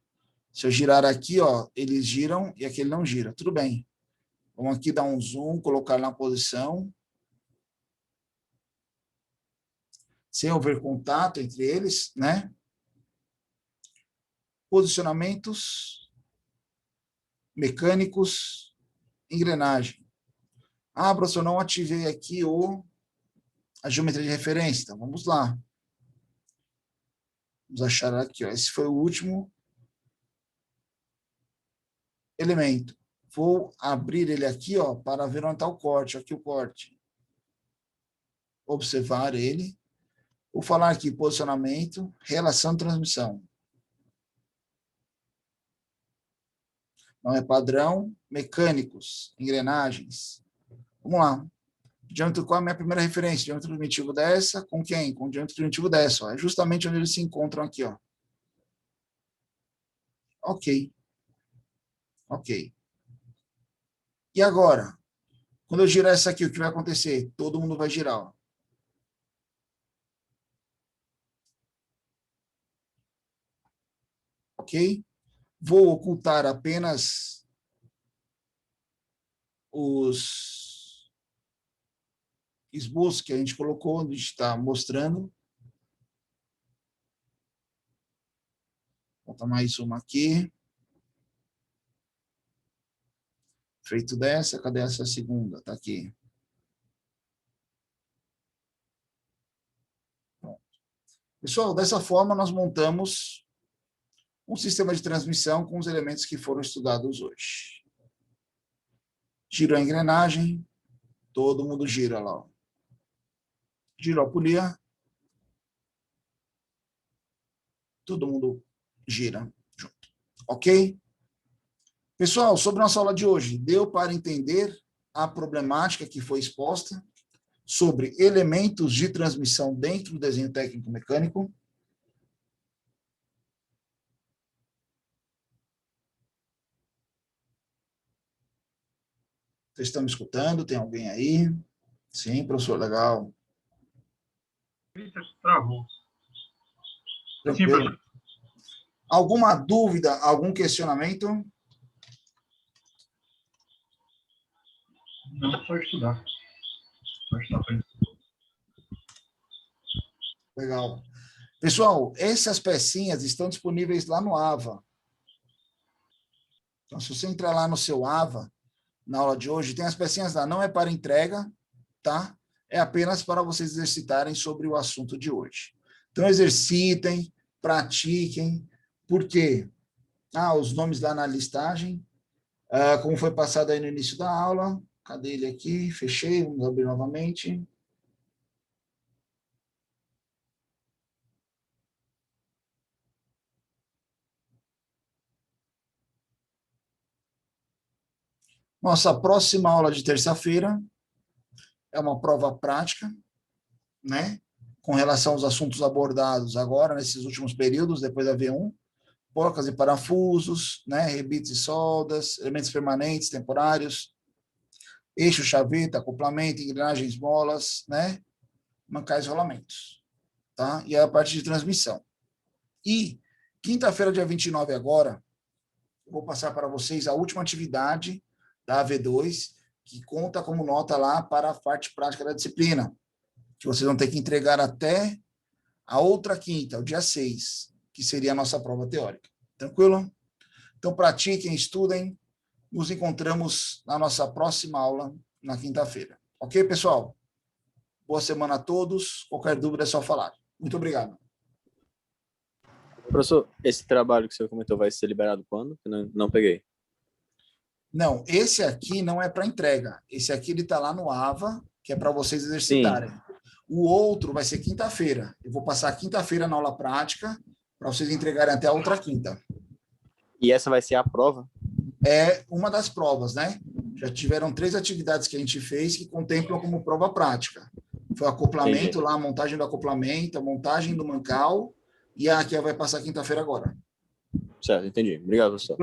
se eu girar aqui, ó, eles giram e aquele não gira. Tudo bem. Vamos aqui dar um zoom, colocar na posição. Sem haver contato entre eles, né? Posicionamentos mecânicos, engrenagem. Ah, professor, não ativei aqui a geometria de referência. Então, vamos lá. Vamos achar aqui, ó. Esse foi o último elemento. Vou abrir ele aqui, ó, para ver onde está o corte. Aqui o corte. Observar ele. Vou falar aqui posicionamento, relação de transmissão. Não é padrão, mecânicos, engrenagens. Vamos lá. Diâmetro, qual é a minha primeira referência? Diâmetro primitivo dessa, com quem? Com o diâmetro primitivo dessa. Ó. É justamente onde eles se encontram aqui. Ó. Ok. Ok. E agora? Quando eu girar essa aqui, o que vai acontecer? Todo mundo vai girar. Ó. Ok? Vou ocultar apenas os esboços que a gente colocou, onde está mostrando. Vou botar mais uma aqui. Feito dessa, cadê essa segunda? Está aqui. Pronto. Pessoal, dessa forma nós montamos um sistema de transmissão com os elementos que foram estudados hoje. Girou a engrenagem, todo mundo gira lá. Ó. Girou a polia, todo mundo gira junto. Ok? Pessoal, sobre a nossa aula de hoje, deu para entender a problemática que foi exposta sobre elementos de transmissão dentro do desenho técnico mecânico? Vocês estão me escutando? Tem alguém aí? Sim, professor, legal. Travou. Tranquilo. Sim, professor. Alguma dúvida, algum questionamento? Não, só estudar. Só estudar. Legal. Pessoal, essas pecinhas estão disponíveis lá no AVA. Então, se você entrar lá no seu AVA, na aula de hoje, tem as pecinhas lá. Não é para entrega, tá? é apenas para vocês exercitarem sobre o assunto de hoje. Então, exercitem, pratiquem. Por quê? Os nomes lá na listagem, como foi passado aí no início da aula. Cadê ele aqui? Fechei, vamos abrir novamente. Nossa próxima aula de terça-feira é uma prova prática, né? Com relação aos assuntos abordados agora, nesses últimos períodos, depois da V1, porcas e parafusos, né? Rebites e soldas, elementos permanentes, temporários, eixo, chaveta, acoplamento, engrenagens, molas, né? Mancais e rolamentos, tá? E a parte de transmissão. E quinta-feira, dia 29 agora, vou passar para vocês a última atividade da AV2, que conta como nota lá para a parte prática da disciplina, que vocês vão ter que entregar até a outra quinta, o dia 6, que seria a nossa prova teórica. Tranquilo? Então, pratiquem, estudem. Nos encontramos na nossa próxima aula, na quinta-feira. Ok, pessoal? Boa semana a todos. Qualquer dúvida é só falar. Muito obrigado. Professor, esse trabalho que o senhor comentou vai ser liberado quando? Eu não peguei. Não, esse aqui não é para entrega. Esse aqui ele está lá no AVA, que é para vocês exercitarem. Sim. O outro vai ser quinta-feira. Eu vou passar quinta-feira na aula prática para vocês entregarem até a outra quinta. E essa vai ser a prova? É uma das provas, né? Já tiveram 3 atividades que a gente fez que contemplam como prova prática. Foi o acoplamento. Entendi. Lá, a montagem do acoplamento, a montagem do mancal, e a que vai passar quinta-feira agora. Certo, entendi. Obrigado, professor.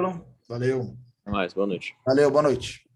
Valeu. Até mais, boa noite. Valeu, boa noite.